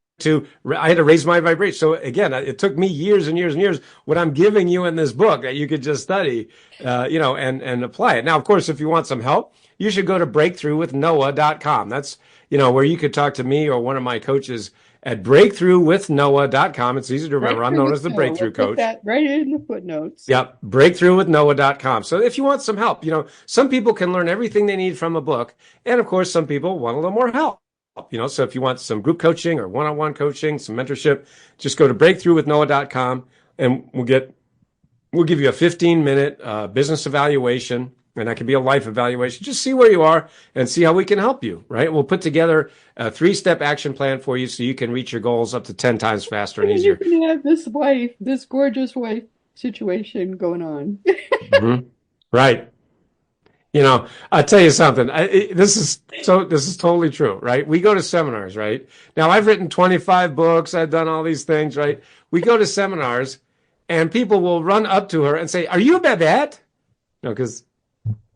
[SPEAKER 3] I had to raise my vibration. So again, it took me years and years and years. What I'm giving you in this book that you could just study, and apply it. Now, of course, if you want some help, you should go to breakthroughwithnoah.com. That's, where you could talk to me or one of my coaches at breakthroughwithnoah.com. It's easy to remember. I'm
[SPEAKER 2] Breakthrough
[SPEAKER 3] known
[SPEAKER 2] with
[SPEAKER 3] as the
[SPEAKER 2] Noah.
[SPEAKER 3] Breakthrough
[SPEAKER 2] We'll put
[SPEAKER 3] Coach.
[SPEAKER 2] that right in the footnotes.
[SPEAKER 3] Yep, breakthroughwithnoah.com. So if you want some help, some people can learn everything they need from a book. And of course, some people want a little more help. So if you want some group coaching or one-on-one coaching, some mentorship, just go to breakthroughwithnoah.com and we'll give you a 15-minute business evaluation, and that can be a life evaluation. Just see where you are and see how we can help you, right? We'll put together a 3-step action plan for you so you can reach your goals up to 10 times faster and
[SPEAKER 2] And you
[SPEAKER 3] easier.
[SPEAKER 2] can have this gorgeous wife situation going on.
[SPEAKER 3] Mhm. Right. I'll tell you something. This is totally true, right? We go to seminars, right? Now, I've written 25 books. I've done all these things, right? We go to seminars and people will run up to her and say, "Are you Babette?" Because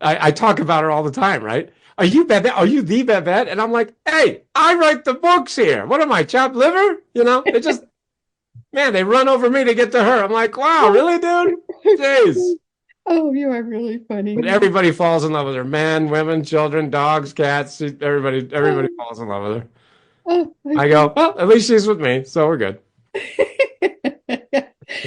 [SPEAKER 3] I talk about her all the time, right? "Are you Babette? Are you the Babette?" And I'm like, "Hey, I write the books here. What am I, chopped liver?" They just, man, they run over me to get to her. I'm like, wow, really, dude? Jeez.
[SPEAKER 2] Oh, you are really funny.
[SPEAKER 3] But everybody falls in love with her. Men, women, children, dogs, cats. Everybody falls in love with her.
[SPEAKER 2] Oh,
[SPEAKER 3] I go, well, at least she's with me, so we're good.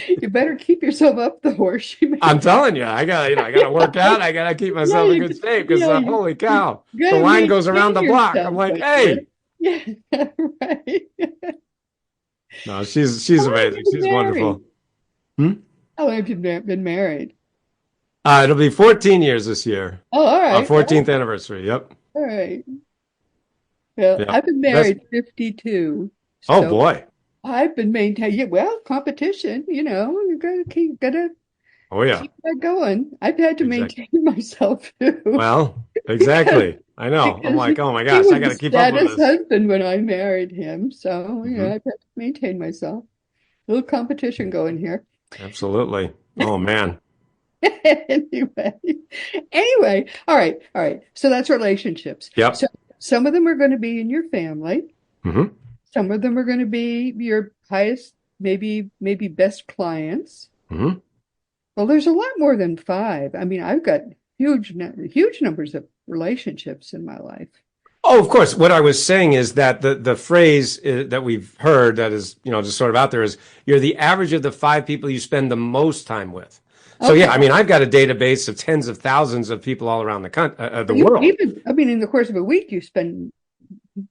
[SPEAKER 2] You better keep yourself up the horse.
[SPEAKER 3] I'm telling you, I gotta work out. I gotta keep myself in good shape because holy cow, the line goes around the block. I'm like, hey.
[SPEAKER 2] Yeah, right.
[SPEAKER 3] No, she's amazing. She's wonderful.
[SPEAKER 2] How long have you been married?
[SPEAKER 3] It'll be 14 years this year.
[SPEAKER 2] Oh, all right.
[SPEAKER 3] Our 14th anniversary. Yep.
[SPEAKER 2] All right. Well, I've been married 52.
[SPEAKER 3] Oh
[SPEAKER 2] so
[SPEAKER 3] boy.
[SPEAKER 2] I've been maintaining, competition, you gotta
[SPEAKER 3] Oh yeah.
[SPEAKER 2] keep that going. I've had to maintain myself too.
[SPEAKER 3] Well, exactly. I know. I'm like, oh my gosh,
[SPEAKER 2] He
[SPEAKER 3] I got to
[SPEAKER 2] was
[SPEAKER 3] keep
[SPEAKER 2] the
[SPEAKER 3] up with
[SPEAKER 2] status
[SPEAKER 3] this.
[SPEAKER 2] husband when I married him, so I've had to maintain myself. A little competition going here.
[SPEAKER 3] Absolutely. Oh man.
[SPEAKER 2] Anyway, all right. So that's relationships.
[SPEAKER 3] Yep.
[SPEAKER 2] So some of them are going to be in your family.
[SPEAKER 3] Mm-hmm.
[SPEAKER 2] Some of them are going to be your highest, maybe best clients.
[SPEAKER 3] Mm-hmm.
[SPEAKER 2] Well, there's a lot more than 5. I mean, I've got huge numbers of relationships in my life.
[SPEAKER 3] Oh, of course. What I was saying is that the phrase that we've heard that is, just sort of out there is you're the average of the 5 people you spend the most time with. So
[SPEAKER 2] Okay.
[SPEAKER 3] yeah, I mean, I've got a database of tens of thousands of people all around the world.
[SPEAKER 2] Even, in the course of a week, you spend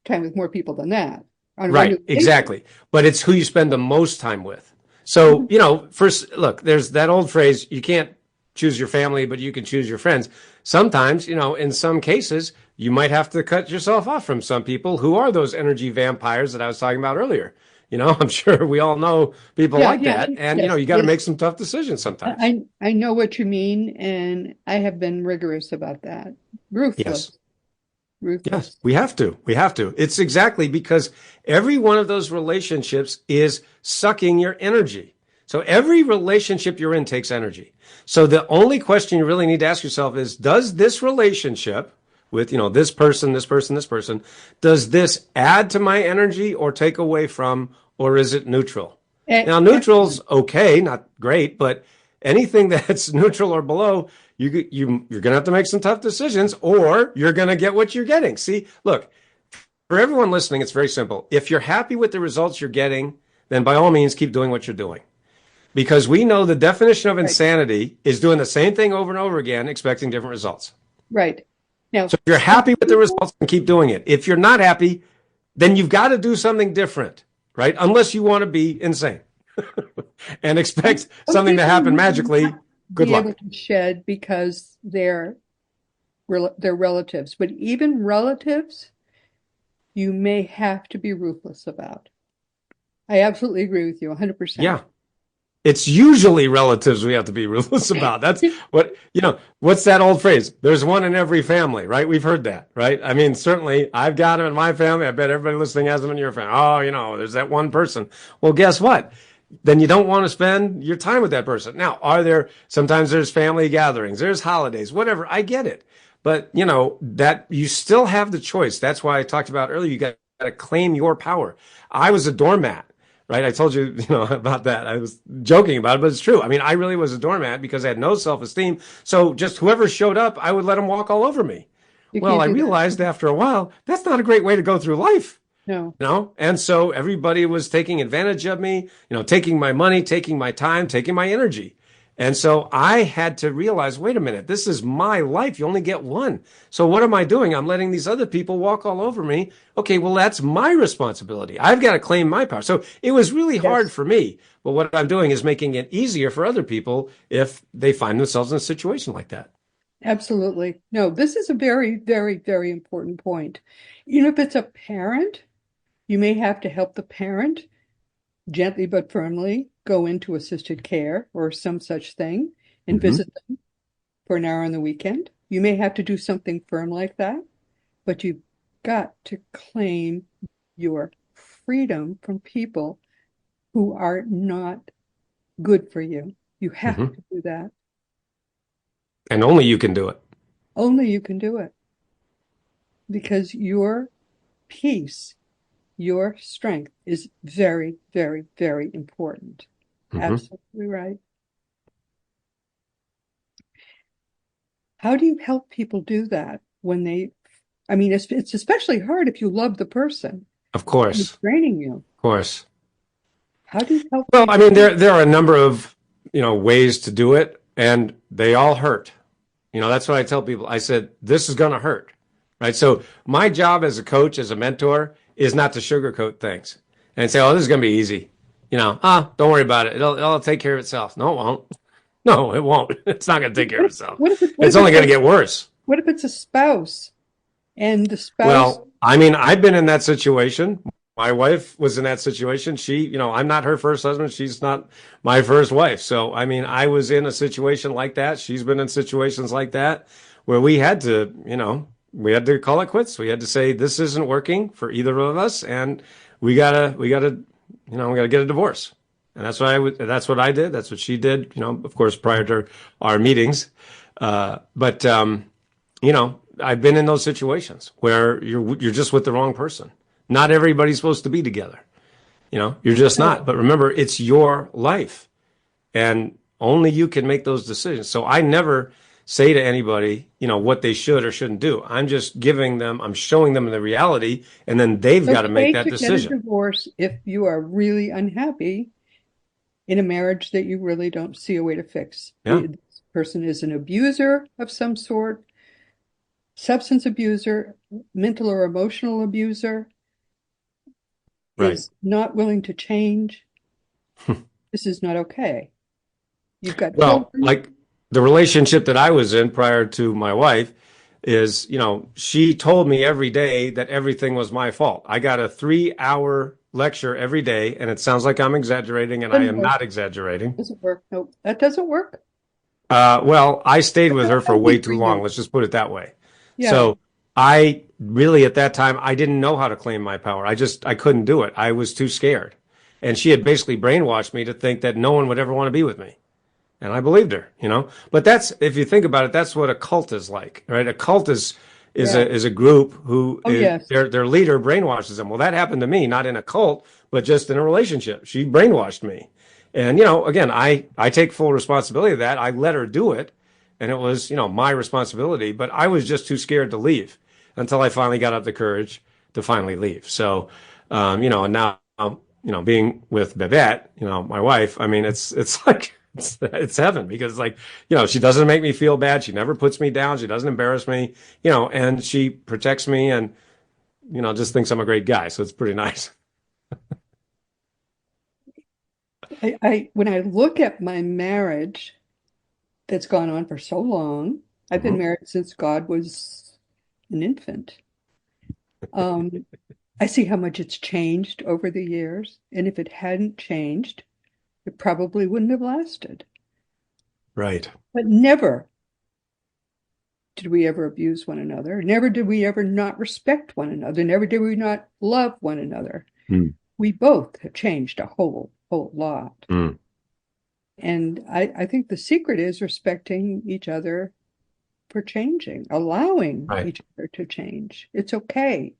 [SPEAKER 2] time with more people than that.
[SPEAKER 3] Right, exactly. But it's who you spend the most time with. So, first, look, there's that old phrase, you can't choose your family, but you can choose your friends. Sometimes, in some cases, you might have to cut yourself off from some people who are those energy vampires that I was talking about earlier. I'm sure we all know people like that. And,
[SPEAKER 2] yes,
[SPEAKER 3] you got to make some tough decisions sometimes.
[SPEAKER 2] I know what you mean, and I have been rigorous about that. Ruthless.
[SPEAKER 3] Yes.
[SPEAKER 2] Ruthless.
[SPEAKER 3] Yes, we have to. We have to. It's exactly because every one of those relationships is sucking your energy. So every relationship you're in takes energy. So the only question you really need to ask yourself is, does this relationship with, this person, this person, this person. Does this add to my energy or take away from, or is it neutral? Now, neutral's okay, not great, but anything that's neutral or below, you're going to have to make some tough decisions, or you're going to get what you're getting. See, look, for everyone listening, it's very simple. If you're happy with the results you're getting, then by all means, keep doing what you're doing. Because we know the definition of insanity is doing the same thing over and over again, expecting different results.
[SPEAKER 2] Right. Now,
[SPEAKER 3] so if you're happy with the results, then keep doing it. If you're not happy, then you've got to do something different, right? Unless you want to be insane and expect something to happen magically. Good luck.
[SPEAKER 2] Able to shed because they're relatives, but even relatives, you may have to be ruthless about. I absolutely agree with you 100%.
[SPEAKER 3] Yeah. It's usually relatives we have to be ruthless about. That's what, what's that old phrase? There's one in every family, right? We've heard that, right? I mean, certainly I've got them in my family. I bet everybody listening has them in your family. Oh, there's that one person. Well, guess what? Then you don't want to spend your time with that person. Now, sometimes there's family gatherings, there's holidays, whatever. I get it. But, that you still have the choice. That's why I talked about earlier, you got to claim your power. I was a doormat. Right. I told you, about that. I was joking about it, but it's true. I mean, I really was a doormat because I had no self-esteem. So just whoever showed up, I would let them walk all over me. Well, I realized after a while, that's not a great way to go through life. No. And so everybody was taking advantage of me, taking my money, taking my time, taking my energy. And so I had to realize, wait a minute, this is my life. You only get one. So what am I doing? I'm letting these other people walk all over me. Okay, well, that's my responsibility. I've got to claim my power. So it was really hard for me. But what I'm doing is making it easier for other people if they find themselves in a situation like that.
[SPEAKER 2] Absolutely. No, this is a very, very, very important point. If it's a parent, you may have to help the parent gently but firmly go into assisted care or some such thing and visit them for an hour on the weekend. You may have to do something firm like that, but you've got to claim your freedom from people who are not good for you. You have to do that.
[SPEAKER 3] And only you can do it.
[SPEAKER 2] Only you can do it. Because your peace, your strength is very, very, very important. Absolutely right. How do you help people do that when it's especially hard if you love the person.
[SPEAKER 3] Of course.
[SPEAKER 2] Who's training you.
[SPEAKER 3] Of course.
[SPEAKER 2] How do you help
[SPEAKER 3] Well,
[SPEAKER 2] people?
[SPEAKER 3] I mean, there are a number of, ways to do it, and they all hurt. That's what I tell people. I said, this is going to hurt, right? So my job as a coach, as a mentor, is not to sugarcoat things and say, oh, this is going to be easy. Don't worry about it. It'll take care of itself. No, it won't. No, it won't. It's not going to take care of itself. It's only going to get worse.
[SPEAKER 2] What if it's a spouse and the spouse?
[SPEAKER 3] Well, I mean, I've been in that situation. My wife was in that situation. She, I'm not her first husband. She's not my first wife. So, I mean, I was in a situation like that. She's been in situations like that where we had to, we had to call it quits. We had to say, this isn't working for either of us. And we gotta get a divorce. And that's what I did. That's what she did, of course, prior to our meetings. But I've been in those situations where you're just with the wrong person. Not everybody's supposed to be together. You're just not. But remember, it's your life, and only you can make those decisions. So I never say to anybody, what they should or shouldn't do. I'm just I'm showing them the reality, and then they've got to make that decision.
[SPEAKER 2] Get a divorce if you are really unhappy in a marriage that you really don't see a way to fix.
[SPEAKER 3] Yeah.
[SPEAKER 2] This person is an abuser of some sort, substance abuser, mental or emotional abuser.
[SPEAKER 3] Right.
[SPEAKER 2] Is not willing to change. This is not okay. You've got children.
[SPEAKER 3] Like the relationship that I was in prior to my wife is, she told me every day that everything was my fault. I got a 3-hour lecture every day, and it sounds like I'm exaggerating, and I am not exaggerating.
[SPEAKER 2] Doesn't work. Nope, that doesn't work.
[SPEAKER 3] Well, I stayed with her for way too long. Let's just put it that way.
[SPEAKER 2] Yeah.
[SPEAKER 3] So I really, at that time, I didn't know how to claim my power. I couldn't do it. I was too scared. And she had basically brainwashed me to think that no one would ever want to be with me. And I believed her, But if you think about it, that's what a cult is like, right? A cult is is
[SPEAKER 2] Yeah.
[SPEAKER 3] a group who
[SPEAKER 2] Oh, yes.
[SPEAKER 3] their leader brainwashes them. Well, that happened to me, not in a cult, but just in a relationship. She brainwashed me. And, again, I take full responsibility of that. I let her do it, and it was, my responsibility, but I was just too scared to leave until I finally got up the courage to finally leave. So, and now, being with Babette, my wife, I mean, it's like, it's heaven because like, she doesn't make me feel bad. She never puts me down. She doesn't embarrass me, and she protects me and, just thinks I'm a great guy. So it's pretty nice.
[SPEAKER 2] I when I look at my marriage that's gone on for so long, I've been
[SPEAKER 3] Mhm.
[SPEAKER 2] married since God was an infant. Um, I see how much it's changed over the years, and if it hadn't changed, it probably wouldn't have lasted.
[SPEAKER 3] Right.
[SPEAKER 2] But never did we ever abuse one another. Never did we ever not respect one another. Never did we not love one another.
[SPEAKER 3] Mm.
[SPEAKER 2] We both have changed a whole lot.
[SPEAKER 3] Mm.
[SPEAKER 2] And I think the secret is respecting each other for changing, allowing
[SPEAKER 3] Right.
[SPEAKER 2] each other to change. It's okay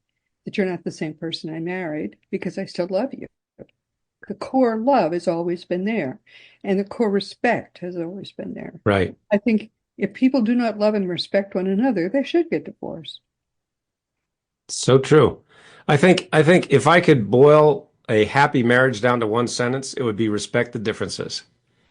[SPEAKER 2] that you're not the same person I married because I still love you. The core love has always been there, and the core respect has always been there.
[SPEAKER 3] Right.
[SPEAKER 2] I think if people do not love and respect one another, they should get divorced.
[SPEAKER 3] So true. I think if I could boil a happy marriage down to one sentence, it would be respect the differences.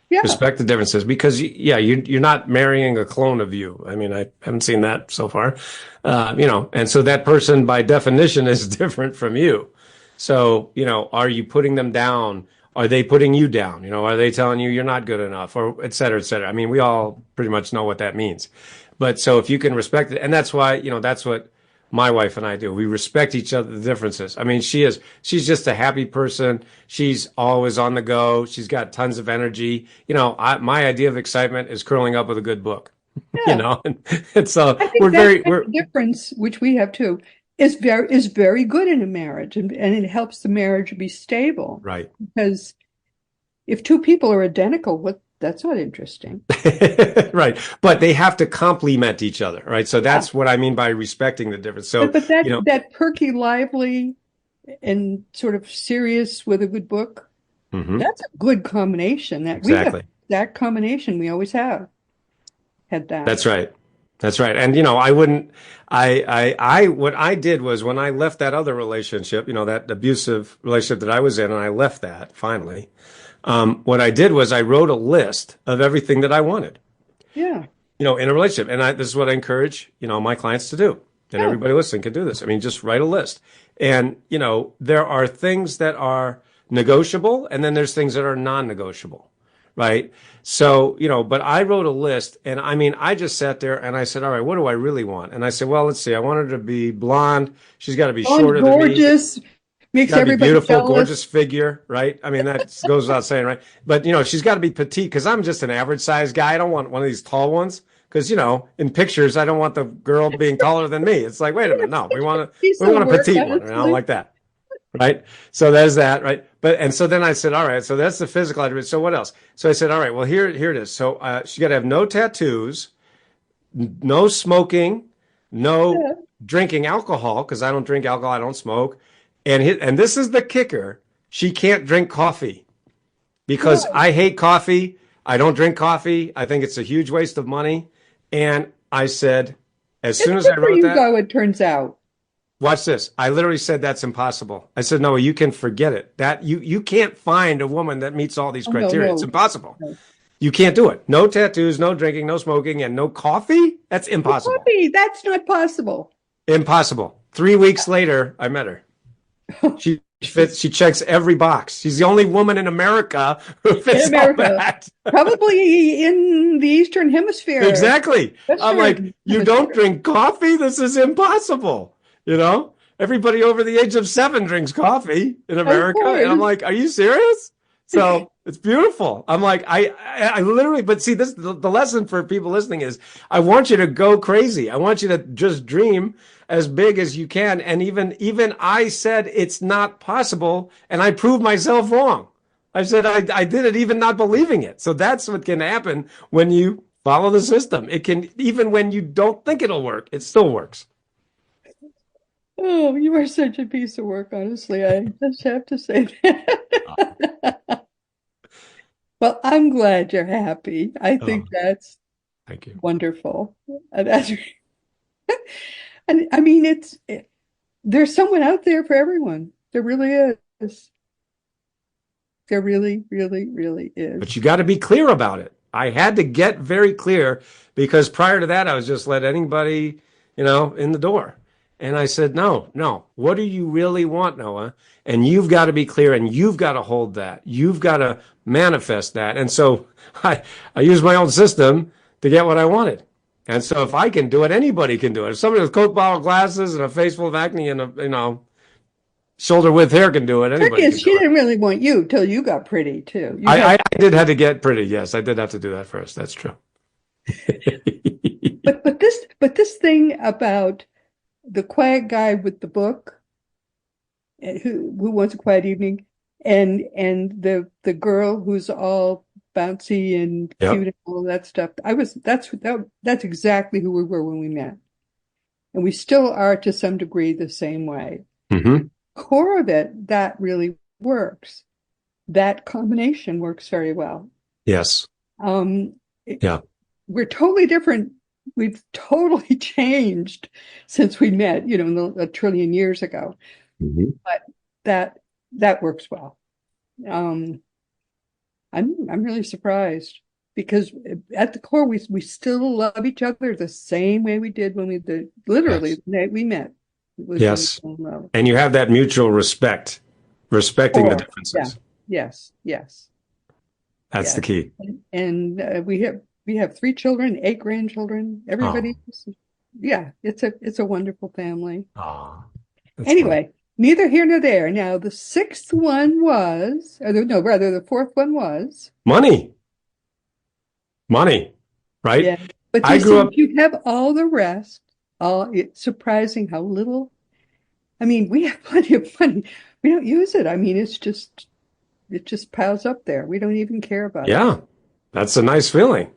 [SPEAKER 2] Yeah,
[SPEAKER 3] Respect the differences because yeah, you're not marrying a clone of you. I mean, I haven't seen that so far, and so that person by definition is different from you. So, are you putting them down? Are they putting you down? Are they telling you you're not good enough or et cetera, et cetera? I mean, we all pretty much know what that means. But so if you can respect it, and that's why, that's what my wife and I do. We respect each other, the differences. I mean, she's just a happy person. She's always on the go. She's got tons of energy. My idea of excitement is curling up with a good book,
[SPEAKER 2] yeah.
[SPEAKER 3] and so
[SPEAKER 2] I think that kind of difference, which we have too, is very good in a marriage, and it helps the marriage be stable.
[SPEAKER 3] right.
[SPEAKER 2] Because if two people are identical, that's not interesting.
[SPEAKER 3] Right. But they have to complement each other, right? So that's what I mean by respecting the difference. So,
[SPEAKER 2] But that perky, lively, and sort of serious with a good book,
[SPEAKER 3] mhm,
[SPEAKER 2] that's a good combination.
[SPEAKER 3] exactly.
[SPEAKER 2] That combination we always have had that.
[SPEAKER 3] That's right. That's right. And what I did was when I left that other relationship, that abusive relationship that I was in, and I left that finally. What I did was I wrote a list of everything that I wanted,
[SPEAKER 2] Yeah.
[SPEAKER 3] in a relationship. And this is what I encourage, my clients to do. And
[SPEAKER 2] Yeah.
[SPEAKER 3] everybody listening can do this. I mean, just write a list. And, there are things that are negotiable and then there's things that are non-negotiable, right? So, but I wrote a list and I mean, I just sat there and I said, all right, what do I really want? And I said, well, let's see. I want her to be blonde. She's got to be shorter than me.
[SPEAKER 2] Gorgeous, makes
[SPEAKER 3] Got to be
[SPEAKER 2] everybody
[SPEAKER 3] beautiful,
[SPEAKER 2] jealous.
[SPEAKER 3] gorgeous figure, right? I mean, that goes without saying, right? But, she's got to be petite because I'm just an average size guy. I don't want one of these tall ones because, in pictures, I don't want the girl being taller than me. It's like, wait a minute. No, we want a petite one. And I don't like that. Right. So there's that. Right. And so then I said, all right, so that's the physical attribute. So what else? So I said, all right, well, here it is. So she got to have no tattoos, no smoking, no drinking alcohol because I don't drink alcohol. I don't smoke. And this is the kicker. She can't drink coffee because I hate coffee. I don't drink coffee. I think it's a huge waste of money. And I said, as soon as I wrote that,
[SPEAKER 2] though, it turns out.
[SPEAKER 3] watch this. I literally said that's impossible. I said, no, you can forget it. That you can't find a woman that meets all these criteria.
[SPEAKER 2] No.
[SPEAKER 3] It's impossible.
[SPEAKER 2] No.
[SPEAKER 3] You can't do it. No tattoos, no drinking, no smoking, and no coffee. That's impossible.
[SPEAKER 2] Coffee, that's not possible.
[SPEAKER 3] Impossible. 3 weeks later, I met her. She fits. She checks every box. She's the only woman in America who fits all that.
[SPEAKER 2] Probably in the Eastern Hemisphere.
[SPEAKER 3] Exactly. I'm like,
[SPEAKER 2] Western
[SPEAKER 3] you don't drink coffee? This is impossible. Everybody over the age of 7 drinks coffee in America. And I'm like, are you serious? So it's beautiful. I'm like, I literally, but see, this, the lesson for people listening is I want you to go crazy. I want you to just dream as big as you can. And even I said it's not possible. And I proved myself wrong. I said, I did it even not believing it. So that's what can happen when you follow the system. It can, even when you don't think it'll work, it still works.
[SPEAKER 2] Oh, you are such a piece of work, honestly. I just have to say that. Well, I'm glad you're happy. I think
[SPEAKER 3] Oh,
[SPEAKER 2] that's
[SPEAKER 3] thank you.
[SPEAKER 2] wonderful. That's, and I mean, there's someone out there for everyone. There really is. There really, really, really
[SPEAKER 3] But
[SPEAKER 2] is.
[SPEAKER 3] you got to be clear about it. I had to get very clear because prior to that, I was just let anybody, in the door. And I said, no, no. What do you really want, Noah? And you've got to be clear and you've got to hold that. You've got to manifest that. And so I used my own system to get what I wanted. And so if I can do it, anybody can do it. If somebody with Coke bottle glasses and a face full of acne and shoulder width hair can do it,
[SPEAKER 2] Truth
[SPEAKER 3] anybody can
[SPEAKER 2] is, she
[SPEAKER 3] do it.
[SPEAKER 2] didn't really want you till you got pretty too.
[SPEAKER 3] I did have to get pretty. Yes, I did have to do that first. That's true.
[SPEAKER 2] but this thing about the quiet guy with the book, who wants a quiet evening, and the girl who's all bouncy and
[SPEAKER 3] Yep.
[SPEAKER 2] cute and all of that stuff. That's exactly who we were when we met, and we still are to some degree the same way.
[SPEAKER 3] Hmm.
[SPEAKER 2] Core of it, that really works. That combination works very well.
[SPEAKER 3] Yes.
[SPEAKER 2] Um,
[SPEAKER 3] Yeah.
[SPEAKER 2] we're totally different. We've totally changed since we met, a trillion years ago.
[SPEAKER 3] Hmm.
[SPEAKER 2] But that works well. I'm really surprised because at the core we still love each other the same way we did when literally
[SPEAKER 3] Yes.
[SPEAKER 2] the night we met. It was
[SPEAKER 3] Yes.
[SPEAKER 2] love.
[SPEAKER 3] And you have that mutual respect, respecting the
[SPEAKER 2] Oh,
[SPEAKER 3] differences.
[SPEAKER 2] yes.
[SPEAKER 3] That's the key.
[SPEAKER 2] And we have 3 children, 8 grandchildren. Everybody, it's a wonderful family.
[SPEAKER 3] Oh,
[SPEAKER 2] Anyway, neither here nor there. Now, the 6th one was, rather, the 4th one was
[SPEAKER 3] money, right?
[SPEAKER 2] Yeah, but
[SPEAKER 3] I grew up.
[SPEAKER 2] you have all the rest. It's surprising how little. I mean, we have plenty of money. We don't use it. I mean, it just piles up there. We don't even care about it.
[SPEAKER 3] Yeah, that's a nice feeling.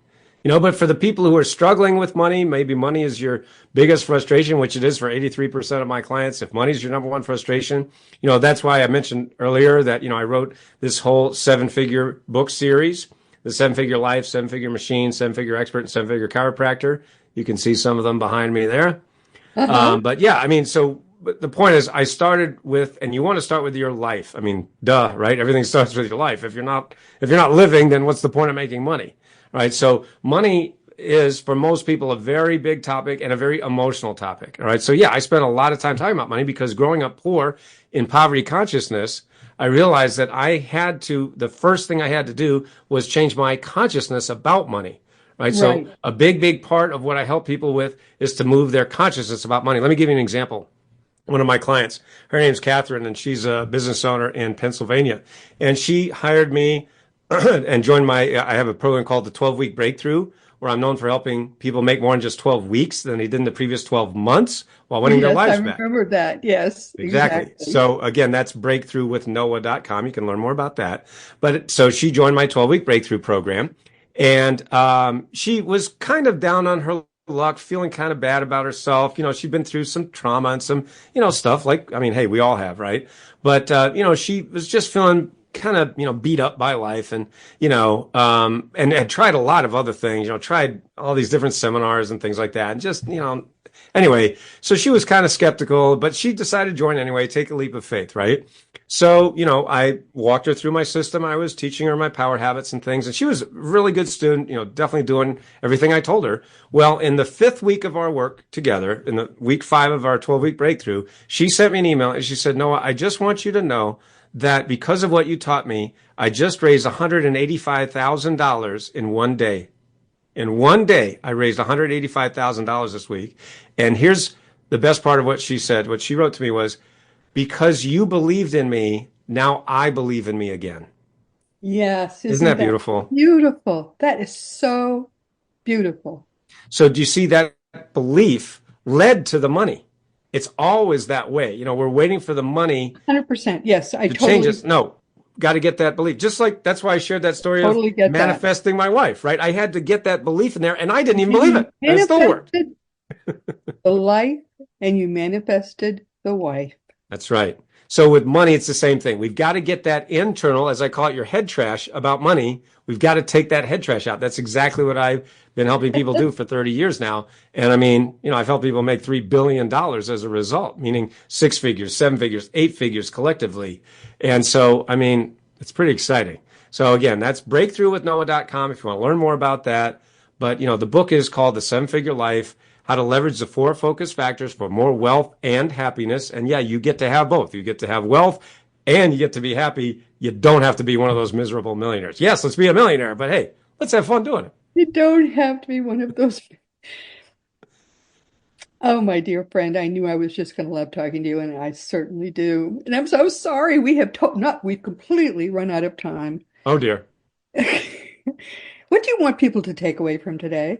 [SPEAKER 3] But for the people who are struggling with money, maybe money is your biggest frustration, which it is for 83% of my clients. If money is your number one frustration, that's why I mentioned earlier that, I wrote this whole 7-figure book series, the 7-figure life, 7-figure machine, 7-figure expert, and 7-figure chiropractor. You can see some of them behind me there. But yeah, I mean, but the point is I started with, and you want to start with your life. I mean, duh, right? Everything starts with your life. If you're not living, then what's the point of making money? Right. So money is for most people a very big topic and a very emotional topic. All right. So yeah, I spent a lot of time talking about money because growing up poor in poverty consciousness, I realized that the first thing I had to do was change my consciousness about money. Right. So a big part of what I help people with is to move their consciousness about money. Let me give you an example. One of my clients, her name's Catherine, and she's a business owner in Pennsylvania. And she hired me and joined I have a program called the 12-Week Breakthrough, where I'm known for helping people make more in just 12 weeks than they did in the previous 12 months while winning their lives back.
[SPEAKER 2] I remember that. Yes,
[SPEAKER 3] exactly. So again, that's breakthroughwithnoah.com. You can learn more about that. But so she joined my 12-Week Breakthrough program, and she was kind of down on her luck, feeling kind of bad about herself. She'd been through some trauma and some, stuff like, I mean, hey, we all have, right? But, she was just feeling kind of, beat up by life and, and had tried a lot of other things, tried all these different seminars and things like that. And just, anyway, so she was kind of skeptical, but she decided to join anyway, take a leap of faith, right? So, I walked her through my system. I was teaching her my power habits and things, and she was a really good student, definitely doing everything I told her. Well, in the 5th week of our work together, in the week 5 of our 12-week breakthrough, she sent me an email and she said, Noah, I just want you to know that because of what you taught me, I just raised $185,000 in one day. In one day, I raised $185,000 this week. And here's the best part of what she said. What she wrote to me was, because you believed in me, now I believe in me again.
[SPEAKER 2] Yes.
[SPEAKER 3] Isn't that beautiful?
[SPEAKER 2] Beautiful. That is so beautiful.
[SPEAKER 3] So do you see that belief led to the money? It's always that way. We're waiting for the money.
[SPEAKER 2] 100%. Yes, I
[SPEAKER 3] to
[SPEAKER 2] totally
[SPEAKER 3] change us. No, got to get that belief. Just like that's why I shared that story of manifesting my wife, right? I had to get that belief in there, and I didn't even believe it. And it still worked.
[SPEAKER 2] The life, and you manifested the wife.
[SPEAKER 3] That's right. So with money, it's the same thing. We've got to get that internal, as I call it, your head trash about money. We've got to take that head trash out. That's exactly what I've been helping people do for 30 years now. And I mean, I've helped people make $3 billion as a result, meaning 6 figures, 7 figures, 8 figures collectively. And so, I mean, it's pretty exciting. So again, that's breakthroughwithnoah.com if you want to learn more about that. But, the book is called The 7-Figure Life: How to Leverage the 4 Focus Factors for More Wealth and Happiness. And yeah, you get to have both. You get to have wealth and you get to be happy. You don't have to be one of those miserable millionaires. Yes, let's be a millionaire, but hey, let's have fun doing it.
[SPEAKER 2] You don't have to be one of those. Oh, my dear friend, I knew I was just going to love talking to you, and I certainly do. And I'm so sorry we've completely run out of time.
[SPEAKER 3] Oh, dear.
[SPEAKER 2] What do you want people to take away from today?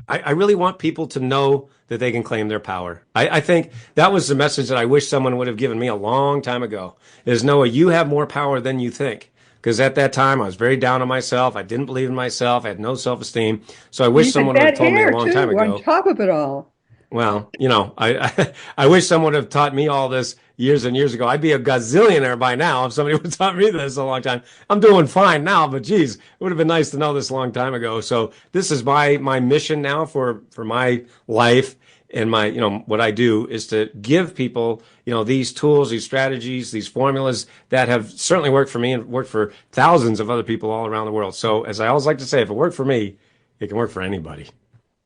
[SPEAKER 3] I really want people to know that they can claim their power. I think that was the message that I wish someone would have given me a long time ago, is Noah, you have more power than you think. Because at that time, I was very down on myself. I didn't believe in myself. I had no self-esteem. So I wish someone would have told me a long time ago.
[SPEAKER 2] On top of it all.
[SPEAKER 3] Well, I wish someone would have taught me all this years and years ago. I'd be a gazillionaire by now if somebody would have taught me this a long time. I'm doing fine now, but geez, it would have been nice to know this a long time ago. So this is my mission now for my life, and my, what I do is to give people, these tools, these strategies, these formulas that have certainly worked for me and worked for thousands of other people all around the world. So as I always like to say, if it worked for me, it can work for anybody.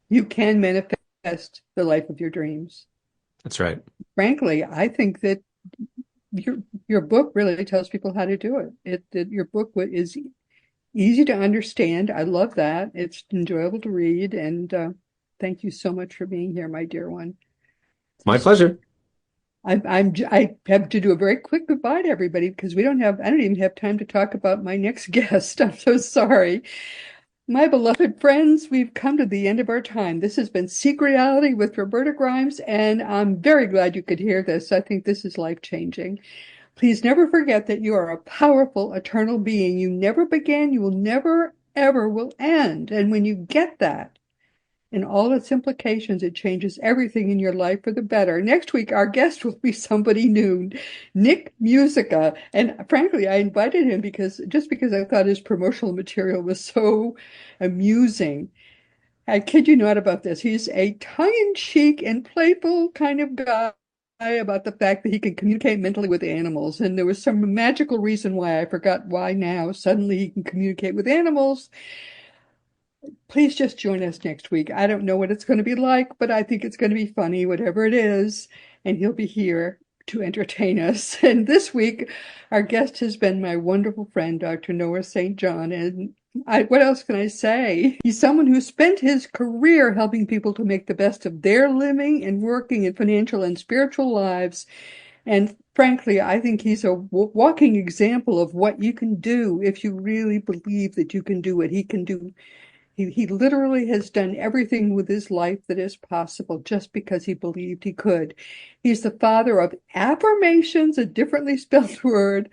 [SPEAKER 2] You can manifest the life of your dreams.
[SPEAKER 3] That's right.
[SPEAKER 2] Frankly, I think that your book really tells people how to do it. Your book is easy to understand. I love that. It's enjoyable to read, and thank you so much for being here, my dear one.
[SPEAKER 3] My pleasure.
[SPEAKER 2] I have to do a very quick goodbye to everybody because I don't even have time to talk about my next guest. I'm so sorry. My beloved friends, we've come to the end of our time. This has been Seek Reality with Roberta Grimes, and I'm very glad you could hear this. I think this is life-changing. Please never forget that you are a powerful, eternal being. You never began, you will never, ever will end. And when you get that, and all its implications, it changes everything in your life for the better. Next week, our guest will be somebody new, Nick Musica. And frankly, I invited him because I thought his promotional material was so amusing. I kid you not about this. He's a tongue-in-cheek and playful kind of guy about the fact that he can communicate mentally with animals. And there was some magical reason why. I forgot why now. Suddenly he can communicate with animals. Please just join us next week. I don't know what it's going to be like, but I think it's going to be funny, whatever it is. And he'll be here to entertain us. And this week, our guest has been my wonderful friend, Dr. Noah St. John. And what else can I say? He's someone who spent his career helping people to make the best of their living and working and financial and spiritual lives. And frankly, I think he's a walking example of what you can do if you really believe that you can do what he can do. He literally has done everything with his life that is possible just because he believed he could. He's the father of affirmations, a differently spelled word,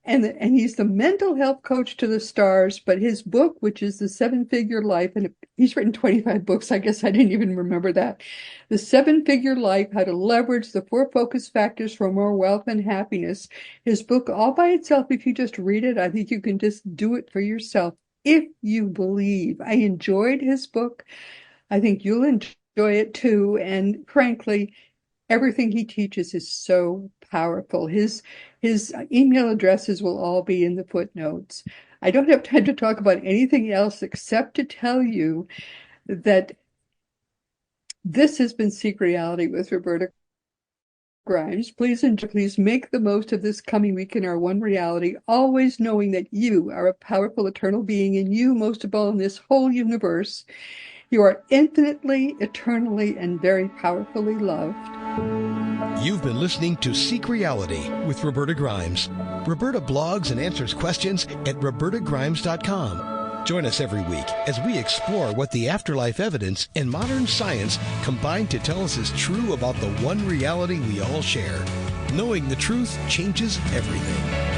[SPEAKER 2] and he's the mental health coach to the stars. But his book, which is The 7-Figure Life, and he's written 25 books. I guess I didn't even remember that. The 7-Figure Life: How to Leverage the 4 Focus Factors for More Wealth and Happiness. His book all by itself, if you just read it, I think you can just do it for yourself. If you believe. I enjoyed his book. I think you'll enjoy it too. And frankly, everything he teaches is so powerful. His email addresses will all be in the footnotes. I don't have time to talk about anything else except to tell you that this has been Seek Reality with Roberta Grimes. Please make the most of this coming week in our one reality, always knowing that you are a powerful, eternal being, and you, most of all, in this whole universe, you are infinitely, eternally, and very powerfully loved.
[SPEAKER 1] You've been listening to Seek Reality with Roberta Grimes. Roberta blogs and answers questions at robertagrimes.com. Join us every week as we explore what the afterlife evidence and modern science combine to tell us is true about the one reality we all share. Knowing the truth changes everything.